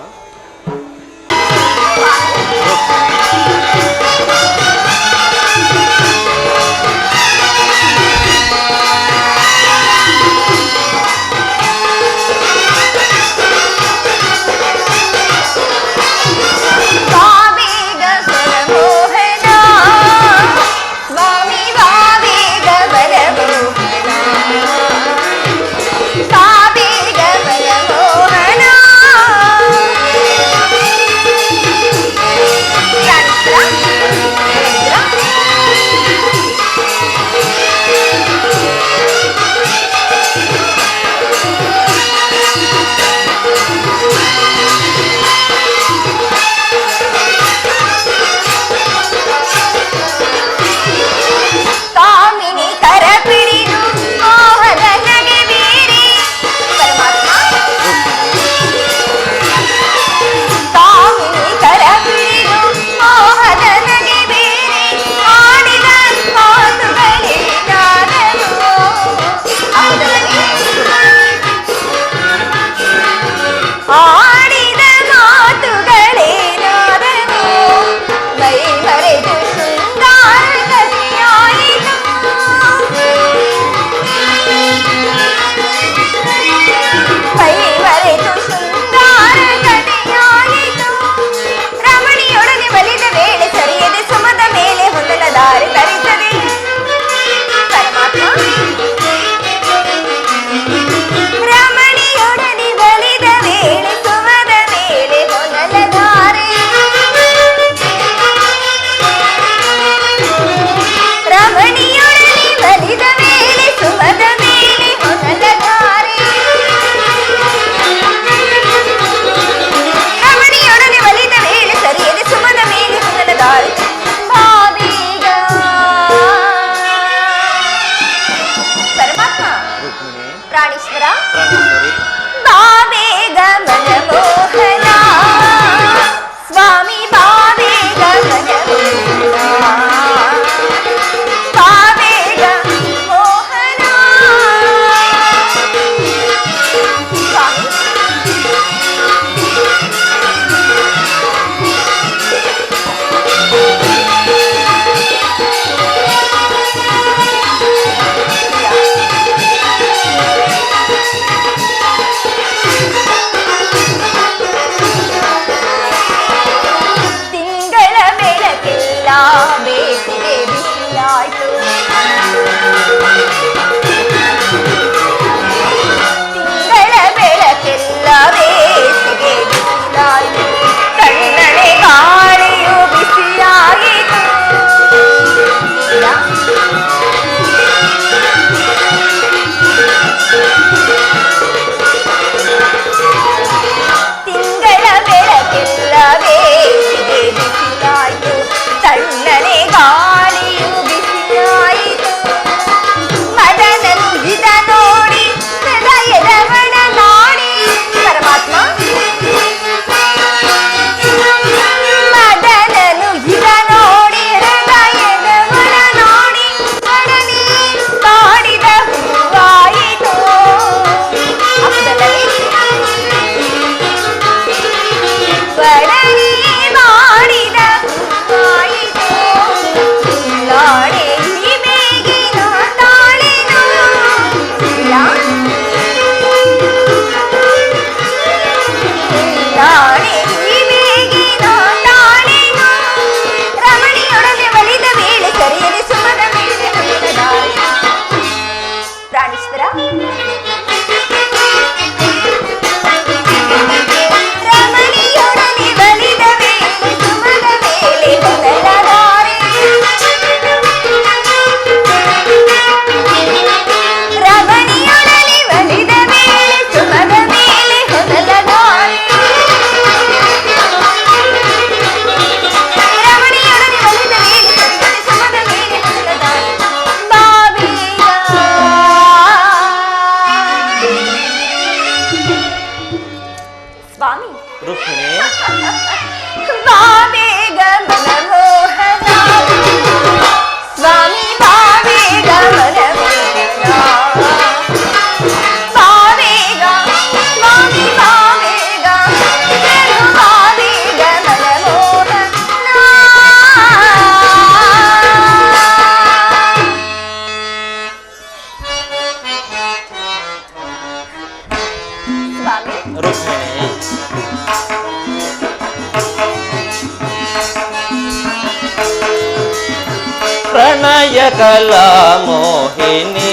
Speaker 4: ಪ್ರಣಯ ಕಲಾ ಮೋಹಿನಿ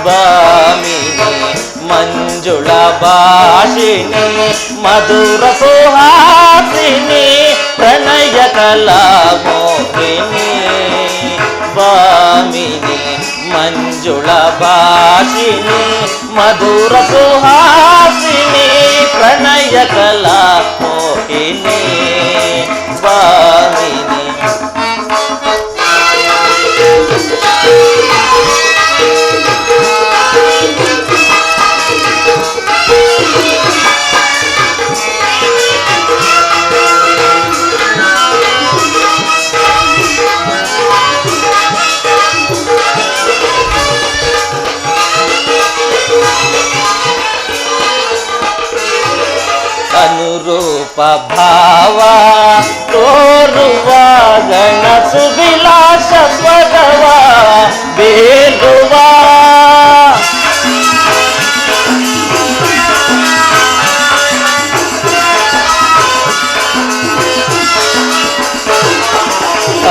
Speaker 4: ಭಾಮಿನಿ ಮಂಜುಳ ಭಾಷಿಣಿ ಮಧುರ ಸುಹಾಸಿನಿ ಪ್ರಣಯ ಕಲಾ ಮೋಹಿನಿ ಭಾಮಿನಿ ಮಂಜುಳ ಭಾಷಿಣಿ ಮಧುರ ಸುಹಾಸಿನಿ ಪ್ರಣಯ ಕಲಾ ಮೋಹಿನಿ ಭಾಮಿನಿ. ಅನುರೂಪ ಭಾವ ತೋರುವ ಗಣ ಸುವಿಲಾಸ ಸ್ವಗವ ಬೇರುವ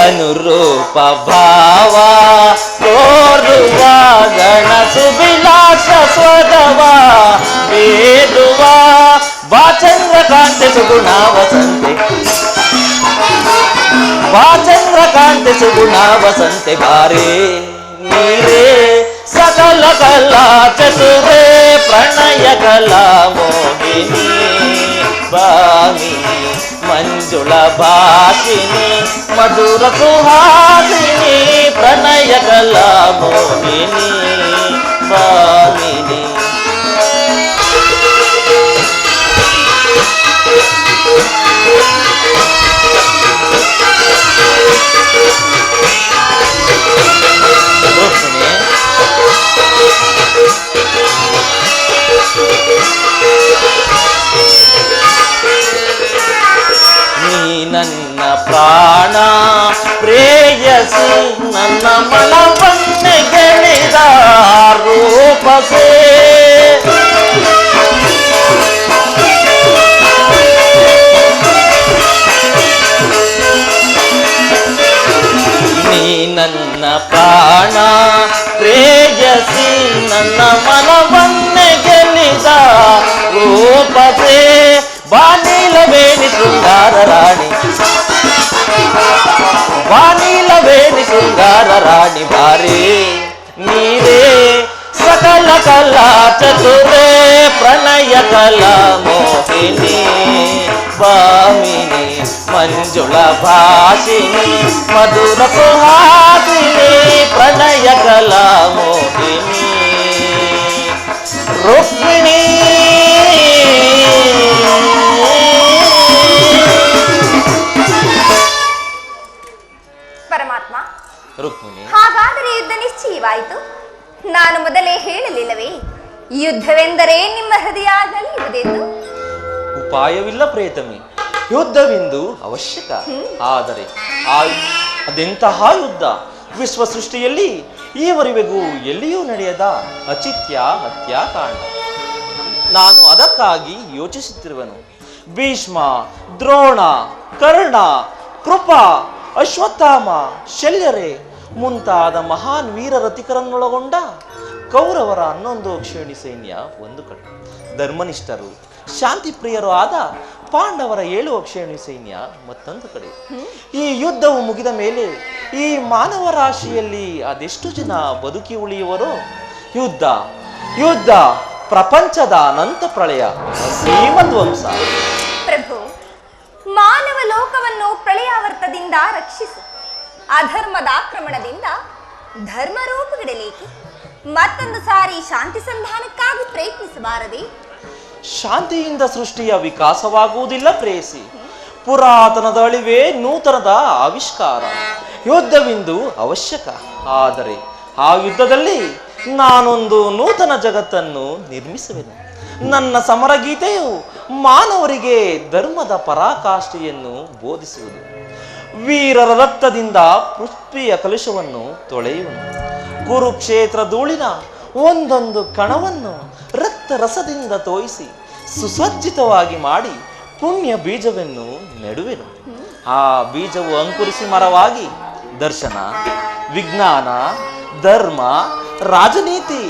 Speaker 4: ಅನುರೂಪ ಭಾವ ತೋರುವ ಗಣ ಸುವಿಲಾಸ ಸ್ವಗವ ಬೇರುವ ಚಂದ್ರಕಾಂತೆ ಸುಗುಣ ವಸಂತೆ ಚಂದ್ರಕಾಂತೆ ಸುಗುಣ ವಸಂತೆ ಬಾರೇ ನೀರೇ ಸಕಲ ಕಲಾ ಚತುರೇ ಪ್ರಣಯ ಕಲಾ ಮೋಹಿನಿ ಭಾಮಿನಿ ಮಂಜುಳ ಭಾಷಿನಿ ಮಧುರ ಸುಹಾಸಿನಿ ಪ್ರಣಯ ಕಲಾ ಮೋಹಿನಿ ಭಾಮಿನಿ. ನೀ ನನ್ನ ಪ್ರಾಣ ಪ್ರೇಯಸಿ ನನ್ನ ಮನವನ್ನೇ ಗೆಳೆದ ರೂಪಸೇ ನೀ ನನ್ನ ಪ್ರಾಣ ಪ್ರೇಯಸಿ ನನ್ನ ಮನವನ್ನೇ ಗೆಲ್ಲಿದ ರೂಪಸೇ ವಾನಿಲವೇಣಿ ಶೃಂಗಾರ ರಾಣಿ ವಾನಿಲವೇಣಿ ಶೃಂಗಾರ ರಾಣಿ ಬಾರೇ ನೀರೇ ಸಕಲ ಕಲಾ ಚತುರೇ ಪ್ರಣಯ ಕಲಾ ಮೋಹಿನಿ ಭಾಮಿನಿ ಮಂಜುಳ ಭಾಷಿನಿ ಮಧುರ ಸುಹಾಸಿನಿ ಪ್ರಣಯ ಕಲಾ ಮೋಹಿನಿ ರುಕ್ಮಿಣಿ.
Speaker 5: ಪರಮಾತ್ಮ,
Speaker 4: ರುಕ್ಮಿಣಿ,
Speaker 5: ಹಾಗಾದರೆ ಯುದ್ಧ ನಿಶ್ಚಯವಾಯಿತು. ನಾನು ಮೊದಲೇ ಹೇಳಲಿಲ್ಲವೇ ಯುದ್ಧವೆಂದರೆ ನಿಮ್ಮ ಹೃದಯದಲ್ಲಿರುವುದೆಂದು?
Speaker 4: ಉಪಾಯವಿಲ್ಲ ಪ್ರೇತಮಿ, ಯುದ್ಧವೆಂದು ಅವಶ್ಯಕ. ಆದರೆ ಅದೆಂತಹ ಯುದ್ಧ? ವಿಶ್ವ ಸೃಷ್ಟಿಯಲ್ಲಿ ಈವರೆಗೂ ಎಲ್ಲಿಯೂ ನಡೆಯದ ಅಚಿತ್ಯ ಹತ್ಯಾಕಾಂಡ. ನಾನು ಅದಕ್ಕಾಗಿ ಯೋಚಿಸುತ್ತಿರುವನು. ಭೀಷ್ಮ, ದ್ರೋಣ, ಕರ್ಣ, ಕೃಪ, ಅಶ್ವತ್ಥಾಮ, ಶಲ್ಯರೇ ಮುಂತಾದ ಮಹಾನ್ ವೀರರಥಿಕರನ್ನೊಳಗೊಂಡ ಕೌರವರ 11 ಕ್ಷೇಣಿ ಸೈನ್ಯ ಒಂದು ಕಡೆ, ಧರ್ಮನಿಷ್ಠರು ಶಾಂತಿ ಪ್ರಿಯರು ಆದ ಪಾಂಡವರ 7 ಕ್ಷೇಣಿ ಸೈನ್ಯ ಮತ್ತೊಂದು ಕಡೆ. ಈ ಯುದ್ಧವು ಮುಗಿದ ಮೇಲೆ ಈ ಮಾನವ ರಾಶಿಯಲ್ಲಿ ಅದೆಷ್ಟು ಜನ ಬದುಕಿ ಉಳಿಯುವರೋ? ಯುದ್ಧ ಯುದ್ಧ ಪ್ರಪಂಚದ ಅನಂತ ಪ್ರಳಯ, ಧ್ವಂಸ.
Speaker 5: ಪ್ರಭು, ಮಾನವ ಲೋಕವನ್ನು ಪ್ರಳಯಾವರ್ತದಿಂದ ರಕ್ಷಿಸು. ಅಧರ್ಮದ ಆಕ್ರಮಣದಿಂದ ಧರ್ಮ ರೂಪುಗಿಡಲೇಕೆ? ಮತ್ತೊಂದು ಸಾರಿ ಶಾಂತಿ ಸಂಧಾನಕ್ಕಾಗಿ ಪ್ರಯತ್ನಿಸಬಾರದೆ?
Speaker 4: ಶಾಂತಿಯಿಂದ ಸೃಷ್ಟಿಯ ವಿಕಾಸವಾಗುವುದಿಲ್ಲ ಪ್ರೇಯಸಿ. ಪುರಾತನದ ಅಳಿವೆ ನೂತನದ ಆವಿಷ್ಕಾರ. ಯುದ್ಧವೆಂದು ಅವಶ್ಯಕ. ಆದರೆ ಆ ಯುದ್ಧದಲ್ಲಿ ನಾನೊಂದು ನೂತನ ಜಗತ್ತನ್ನು ನಿರ್ಮಿಸುವೆನು. ನನ್ನ ಸಮರ ಗೀತೆಯು ಮಾನವರಿಗೆ ಧರ್ಮದ ಪರಾಕಾಷ್ಠೆಯನ್ನು ಬೋಧಿಸುವುದು. ವೀರರ ರಕ್ತದಿಂದ ಪೃಥ್ವಿಯ ಕಲುಷವನ್ನು ತೊಳೆಯುವನು. ಕುರುಕ್ಷೇತ್ರ ಧೂಳಿನ ಒಂದೊಂದು ಕಣವನ್ನು ರಕ್ತ ರಸದಿಂದ ತೋಯಿಸಿ ಸುಸಜ್ಜಿತವಾಗಿ ಮಾಡಿ ಪುಣ್ಯ ಬೀಜವನ್ನು ನೆಡುವೆನು. ಆ ಬೀಜವು ಅಂಕುರಿಸಿ ಮರವಾಗಿ ದರ್ಶನ, ವಿಜ್ಞಾನ, ಧರ್ಮ, ರಾಜನೀತಿ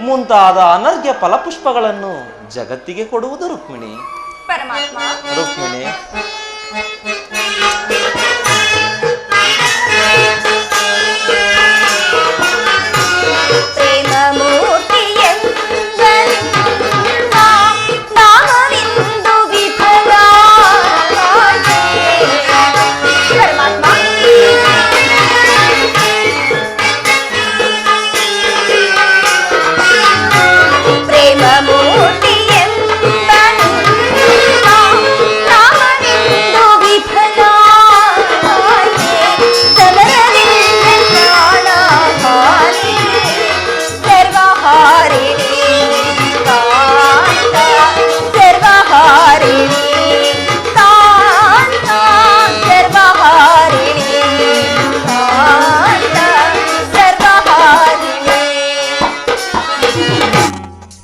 Speaker 4: ಮುಂತಾದ ಅನರ್ಘ್ಯ ಫಲಪುಷ್ಪಗಳನ್ನು ಜಗತ್ತಿಗೆ ಕೊಡುವುದು ರುಕ್ಮಿಣಿ.
Speaker 5: ಪರಮಾತ್ಮ,
Speaker 4: ರುಕ್ಮಿಣಿ,
Speaker 5: ಪ್ರೇಮ ಮೂರ್ತಿಯೆಂಬ ನಾಮವಿಂದು ವಿಫಲ. ಪರಮಾತ್ಮ, ಪ್ರೇಮ ಮೂರ್ತಿಯೆಂಬ ನಾಮವಿಂದು ವಿಫಲ.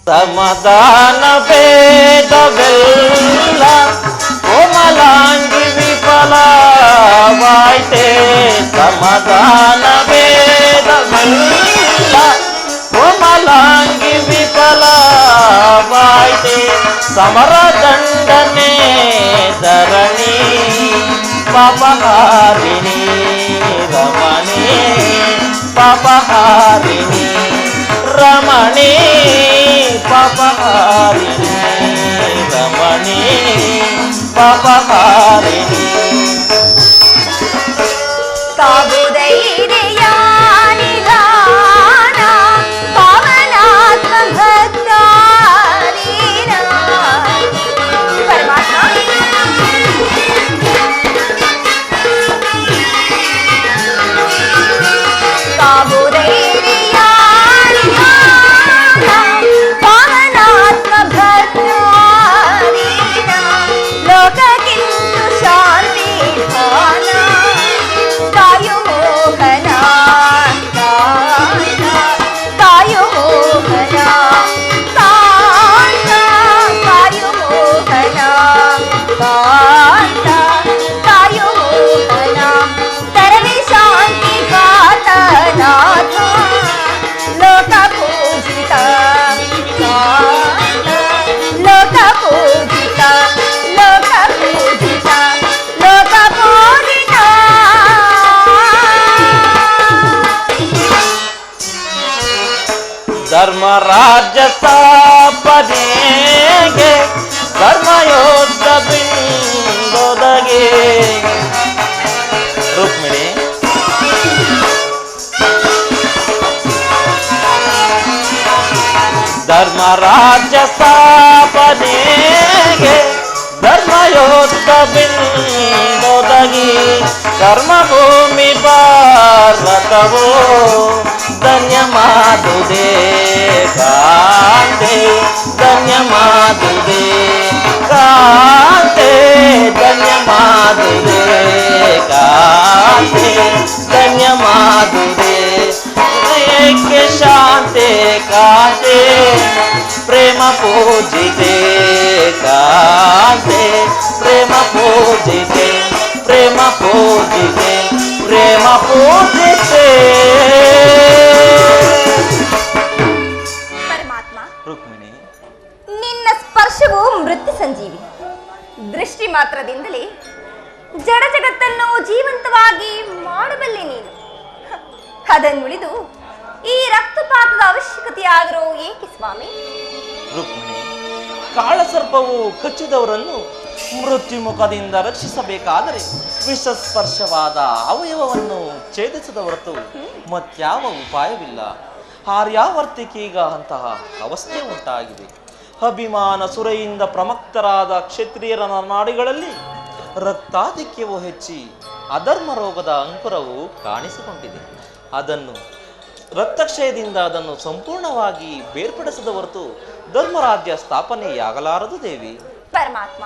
Speaker 4: ಸಮಾಧಾನ ಭೇದವೆಲ್ಲ ಕೋಮಲಾಂಗಿ ವಿಫಲವಾಯ್ತೆ. ಸಮಾಧಾನ ಭೇದವೆಲ್ಲ ಕೋಮಲಾಂಗಿ ವಿಫಲವಾಯ್ತೆ. ಸಮರ ದಂಡನೆ ಧರಣಿ ಪಾಪಹಾರಿಣಿ ರಮಣಿ ಪಾಪಹಾರಿಣಿ ರಮಣಿ ಪಾಪಹಾರಿಣಿ ರಮಣಿ ಪಾಪಹಾರಿಣಿ.
Speaker 5: ಕಾಬುದೈರ್ಯ ನಿಧಾನ ಪಾವನಾತ್ಮ ಭಕ್ತಾರೀನ. ಪರಮಾತ್ಮ, ಕಾಬುದೈರ್ಯ ಪಾವನಾತ್ಮ ಭಕ್ತಾರೀನ. ಲೋಕಕ್ಕಿಂತ ಶಾಂತಿ ಭಾನ ಕಾಯು ಮೋಹನ ಕಾಯು ಮೋಹನ ಕಾಂತ ಕಾಯು ಮೋಹನ ಕಾಂತ ಕಾಯು ಮೋಹನ. ತರವಿ ಶಾಂತಿ ಘಾತನಾಥ ಲೋಕ ಪೂಜಿತ ಲೋಕ ಪೂಜಿತ ಲೋಕ ಪೂಜಿತ ಲೋಕ ಪೂಜಿತ.
Speaker 4: ಧರ್ಮ ರಾಜ್ಯ ಸ್ಥಾಪನೆಗೆ ಧರ್ಮಯೋಧ ಬಿಂದೊದಗೆ. ರುಕ್ಮಿಣಿ, ಧರ್ಮ ರಾಜ್ಯ ಸ್ಥಾಪನೆಗೆ ಧರ್ಮಯೋಧ ಬಿಂದೊದಗಿ. ಕರ್ಮಭೂಮಿ ಭಾರತವೋ ಧನ್ಯ ಮಾದುದೆ ಕಾಂತೆ ಧನ್ಯ ಮಾದುದೆ ಕಾಂತೆ ಧನ್ಯ ಮಾದುದೆ ಕಾಂತೆ ಧನ್ಯ ಮಾದುದೆ. ಹೃದಯಕ್ಕೆ ಶಾಂತಿ ಕಾಂತೆ ಪ್ರೇಮ ಪೂಜಿತೆ ಕಾಂತೆ ಪ್ರೇಮ ಪೂಜಿತೆ ಪ್ರೇಮ ಪೂಜಿತೆ ಪ್ರೇಮ ಪೂಜಿತೆ.
Speaker 5: ಪರಮಾತ್ಮ,
Speaker 4: ರುಕ್ಮಿಣಿ,
Speaker 5: ನಿನ್ನ ಸ್ಪರ್ಶವು ಮೃತ್ಯು ಸಂಜೀವಿ. ದೃಷ್ಟಿ ಮಾತ್ರದಿಂದಲೇ ಜಡ ಜಗತ್ತನ್ನು ಜೀವಂತವಾಗಿ ಮಾಡಬಲ್ಲೆ ನೀನು. ಅದನ್ನುಳಿದು ಈ ರಕ್ತಪಾತದ ಅವಶ್ಯಕತೆಯಾದರೂ ಏಕೆ ಸ್ವಾಮಿ?
Speaker 4: ರುಕ್ಮಿಣಿ, ಕಾಳಸರ್ಪವು ಕಚ್ಚಿದವರನ್ನು ಮೃತ್ಯು ಮುಖದಿಂದ ರಕ್ಷಿಸಬೇಕಾದರೆ ವಿಷಸ್ಪರ್ಶವಾದ ಅವಯವವನ್ನು ಛೇದಿಸದ ಹೊರತು ಮತ್ಯಾವ ಉಪಾಯವಿಲ್ಲ. ಆರ್ಯಾವರ್ತಿಕೀಗ ಅಂತಹ ಅವಸ್ಥೆ ಉಂಟಾಗಿದೆ. ಅಭಿಮಾನ ಸುರೆಯಿಂದ ಪ್ರಮಕ್ತರಾದ ಕ್ಷತ್ರಿಯರ ನಾಡಿಗಳಲ್ಲಿ ರಕ್ತಾಧಿಕ್ಯವು ಹೆಚ್ಚಿ ಅಧರ್ಮ ರೋಗದ ಅಂಕುರವು ಕಾಣಿಸಿಕೊಂಡಿದೆ. ಅದನ್ನು ರಕ್ತಕ್ಷಯದಿಂದ ಅದನ್ನು ಸಂಪೂರ್ಣವಾಗಿ ಬೇರ್ಪಡಿಸದ ಹೊರತು ಧರ್ಮರಾಜ್ಯ ಸ್ಥಾಪನೆಯಾಗಲಾರದು ದೇವಿ.
Speaker 5: ಪರಮಾತ್ಮ,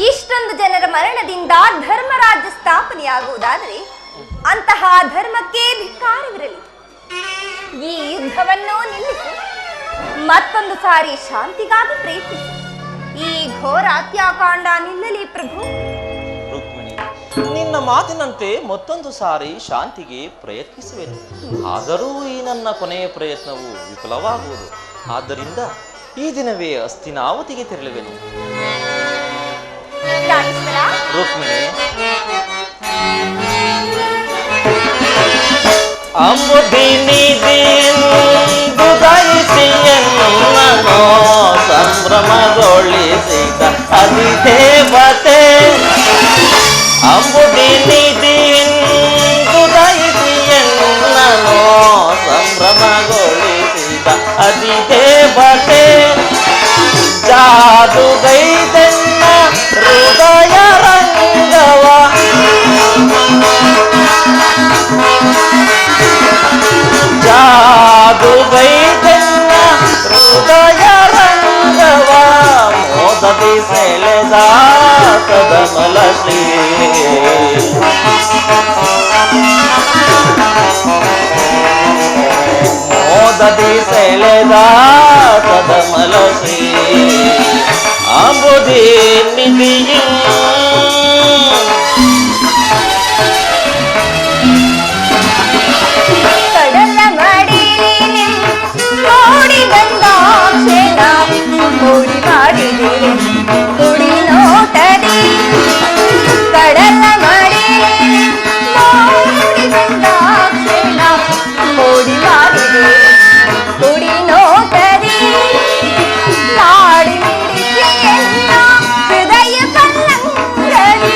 Speaker 5: ಇಷ್ಟೊಂದು ಜನರ ಮರಣದಿಂದ ಧರ್ಮರಾಜ್ಯ ಸ್ಥಾಪನೆಯಾಗುವುದಾದರೆ ಅಂತಹ ಧರ್ಮಕ್ಕೆ ಧಿಕ್ಕಾರವಿರಲಿ. ಈ ಯುದ್ಧವನ್ನು ನಿಲ್ಲಿಸಿ ಮತ್ತೊಂದು ಸಾರಿ ಶಾಂತಿಗಾಗಿ ಪ್ರಯತ್ನಿಸಿ. ಈ ಘೋರ ಹತ್ಯಾಕಾಂಡ ನಿಲ್ಲಲಿ ಪ್ರಭು.
Speaker 4: ರುಕ್ಮಿಣಿ, ನಿನ್ನ ಮಾತಿನಂತೆ ಮತ್ತೊಂದು ಸಾರಿ ಶಾಂತಿಗೆ ಪ್ರಯತ್ನಿಸುವೆನು. ಆದರೂ ಈ ನನ್ನ ಕೊನೆಯ ಪ್ರಯತ್ನವು ವಿಫಲವಾಗುವುದು. ಆದ್ದರಿಂದ ಈ ದಿನವೇ ಹಸ್ತಿನಾವತಿಗೆ ತೆರಳುವೆನು. ರುಕ್ಮಿಣಿ, ಅಂಬುದಿನಿದಿಯನ್ನು ಸಂಭ್ರಮಗೊಳಿಸಿದ ಅಧಿದೇವತೆ, ಅಂಬುದಿನಿದಿಯನ್ನು ಸಂಭ್ರಮಗೊಳಿಸಿದ ಅಧಿದೇವತೆ, ಜಾದುಗೈದೆನ್ನ ಹೃದಯ ರಂಗವ, ಜಾದುಗೈದೆನ್ನ ಹೃದಯ ರಂಗವ, ಮೋದದಿ ಸೆಳೆದ ಕದಮಲ ಶ್ರೀ, ಮೋದದಿ ಸೆಳೆದ ಕದಮಲ ಶ್ರೀ, ಅಂಬುದಿ ನಿಧಿಯು
Speaker 5: ಕಡಲ ಮಡಿಲಿ ನೋಡಿ ಬಂದಾಕ್ಷಣ ಮೂಡಿ ಮಾಡಿದೆ ಕುಡಿ ನೋಟದಿ, ಕಡಲ ಮಡಿಲಿ ನೋಡಿ ಬಂದಾಕ್ಷಣ ಮೂಡಿ ಮಾಡಿದೆ ಕುಡಿ ನೋಟದಿ, ನಾಡಿ ಮಿಡಿಕೆಯನ್ನ ಹೃದಯ ಪಲ್ಲಂಗದಿ,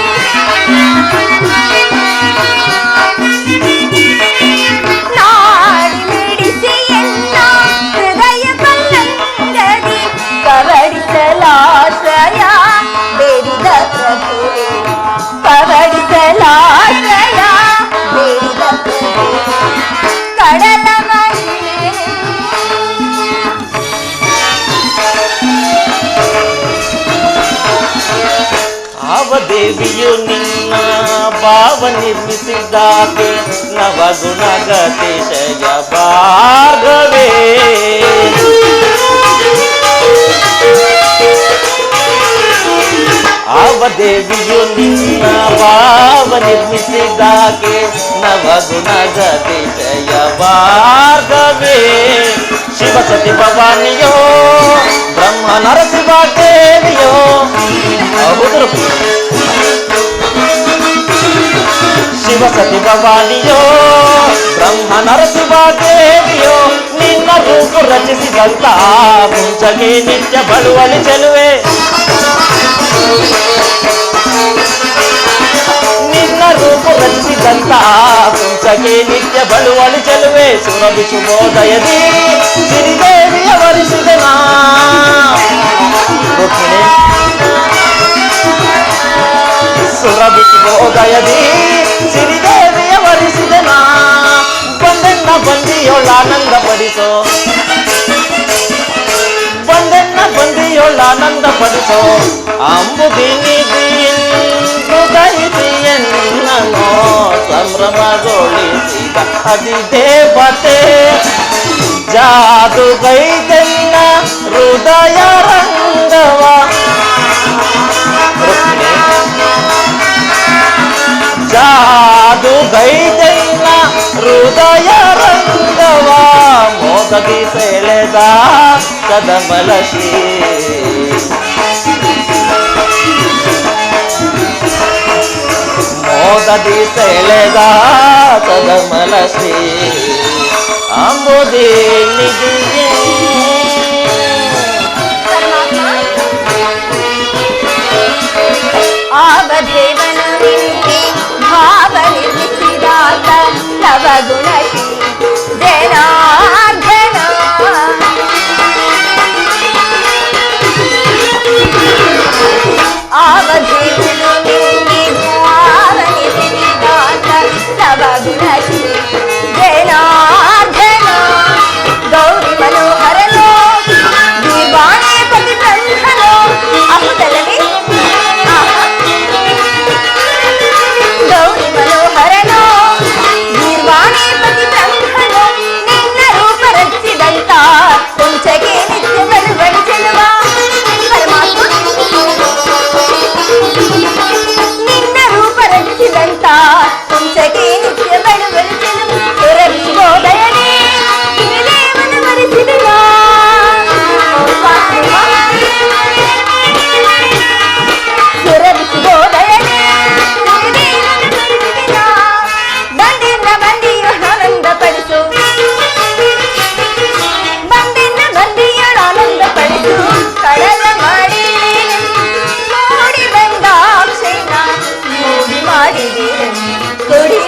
Speaker 5: ನಾಡಿ ಮಿಡಿಸಿಯನ್ನ ಹೃದಯ ಪಲ್ಲಂಗದಿ, ಕವಡಿಸಲಾಶ್ರಯ ಬೇಡಿದ ಪ್ರಭುವೆ, ಕವಡಿಸಲಾಶ್ರಯ ಬೇಡಿದ ಪ್ರಭುವೆ, ಕಡಲ ಮಡಿಲೆ
Speaker 4: ಅವದೇವಿಯು ನಿನ್ನ ಭಾವ ನಿರ್ಮಿಸಿದಾಕೆ, ನವಗುಣಗತಿಶಯ ಭಾರ್ಗವೇ, ಅವದೇವಿಯು ನಿನ್ನ ಭಾವ ನಿರ್ಮಿಸಿದಾಕೆ, ನವಗುಣಗತಿಶಯ ಭಾರ್ಗವೇ, ಶಿವಸತಿ ಭವಾನಿಯೋ ಬ್ರಹ್ಮ ನರಸಿಂಹ ದೇವಿಯೋ, ಹೌದು ಶಿವಸತಿ ಭವಾನಿಯೋ ಬ್ರಹ್ಮ ನರಸಿಂಹ ದೇವಿಯೋ, ನಿನ್ನ ರೂಪು ರಚಿಸಿದಂತ ಮುಂಚಗೆ ನಿತ್ಯ ಬಳುವಳಿ ಚೆಲುವೆ, ನಿನ್ನ ರೂಪು ರಚಿಸಿದಂತ ಮುಂಚಗೆ ನಿತ್ಯ ಬಳುವಳಿ ಚೆಲುವೆ, ಸುರಭಿ ಶುಭೋದಯದಿ ಸಿರಿದೇವಿಯ ವರಿಸಿದೆ ನಾ, ರುಕ್ಮಿಣಿ ಸುರಭಿ ಶುಭೋದಯದಿ ಸಿರಿದೇವಿಯ ವರಿಸಿದೆ ನಾ, ಬಂದೆನ್ನ ಬಂದಿಯೊಳಾನಂದ ಪಡಿಸೋ, ಬಂದೆನ್ನ ಬಂದಿಯೊಳಾನಂದ ಪಡಿಸೋ, ಅಂಬುದಿನಿದಿಯನ್ನೋ ಸಂಭ್ರಮಗೊಳಿಸಿದ ಅಧಿದೇವತೆ, ಜಾದುಗೈದೆನ್ನ ಹೃದಯ ರಂಗವ, ಜಾದುಗೈದೆನ್ನ ಹೃದಯ ರಂಗವ, ಮೋದದಿ ಸೆಳೆದ ಕದಮಲ ಶ್ರೀ, ಮೋದದಿ ಸೆಳೆದ ಕದಮಲ ಶ್ರೀ, ಅಂಬುದಿ ನಿಧಿಯೇ
Speaker 5: ಆವಧೇವನು ನಿನ್ನೆ ಭಾವ ನಿರ್ಮಿಸಿದಾತ ನವಗುಣಶೀ ಜನಾರ್ದನ, ಆವಧೇವನು ನಿನ್ನೆ ಭಾವ ನಿರ್ಮಿಸಿದಾತ ನವಗುಣಶೀ ಜನಾರ್ದನ, ಗೌರಿ ಮನೋಹರನೋ ದಿವಾಣೆ ಪತಿ ಬ್ರಹ್ಮನೋ, ಅಪ್ಪದಲ್ಲವೇ ಗೌರಿ ಮನೋಹರನೋ ನಿರ್ವಾಣೆ ಪತಿ ಬ್ರಹ್ಮ ಅಂತ ಹುಂಚಗೆ ನಿತ್ಯ ಬಡವಳಿಸಲು ಹೊರಬಿಸಿಗೋದಯನೇ ದೇವನ ಮರೆಸಿದೆಯ ಹೊರಬಿಸಿಗೋದಯನೇ ದೇವನ ಮರೆಸಿದೆಯ ಬಂದಿನ ಮಂದಿಯ ಆನಂದ ಪಡಿಸು ಬಂದಿನ ಮಂದಿಯ ಆನಂದ ಪಡಿಸು ಕಡಲ ಮಾಡಿ ಮೂಡಿ ಬಂದ ಅಕ್ಷಯ ಮೂಡಿ ಮಾಡಿದೆ ಕೊಡಿ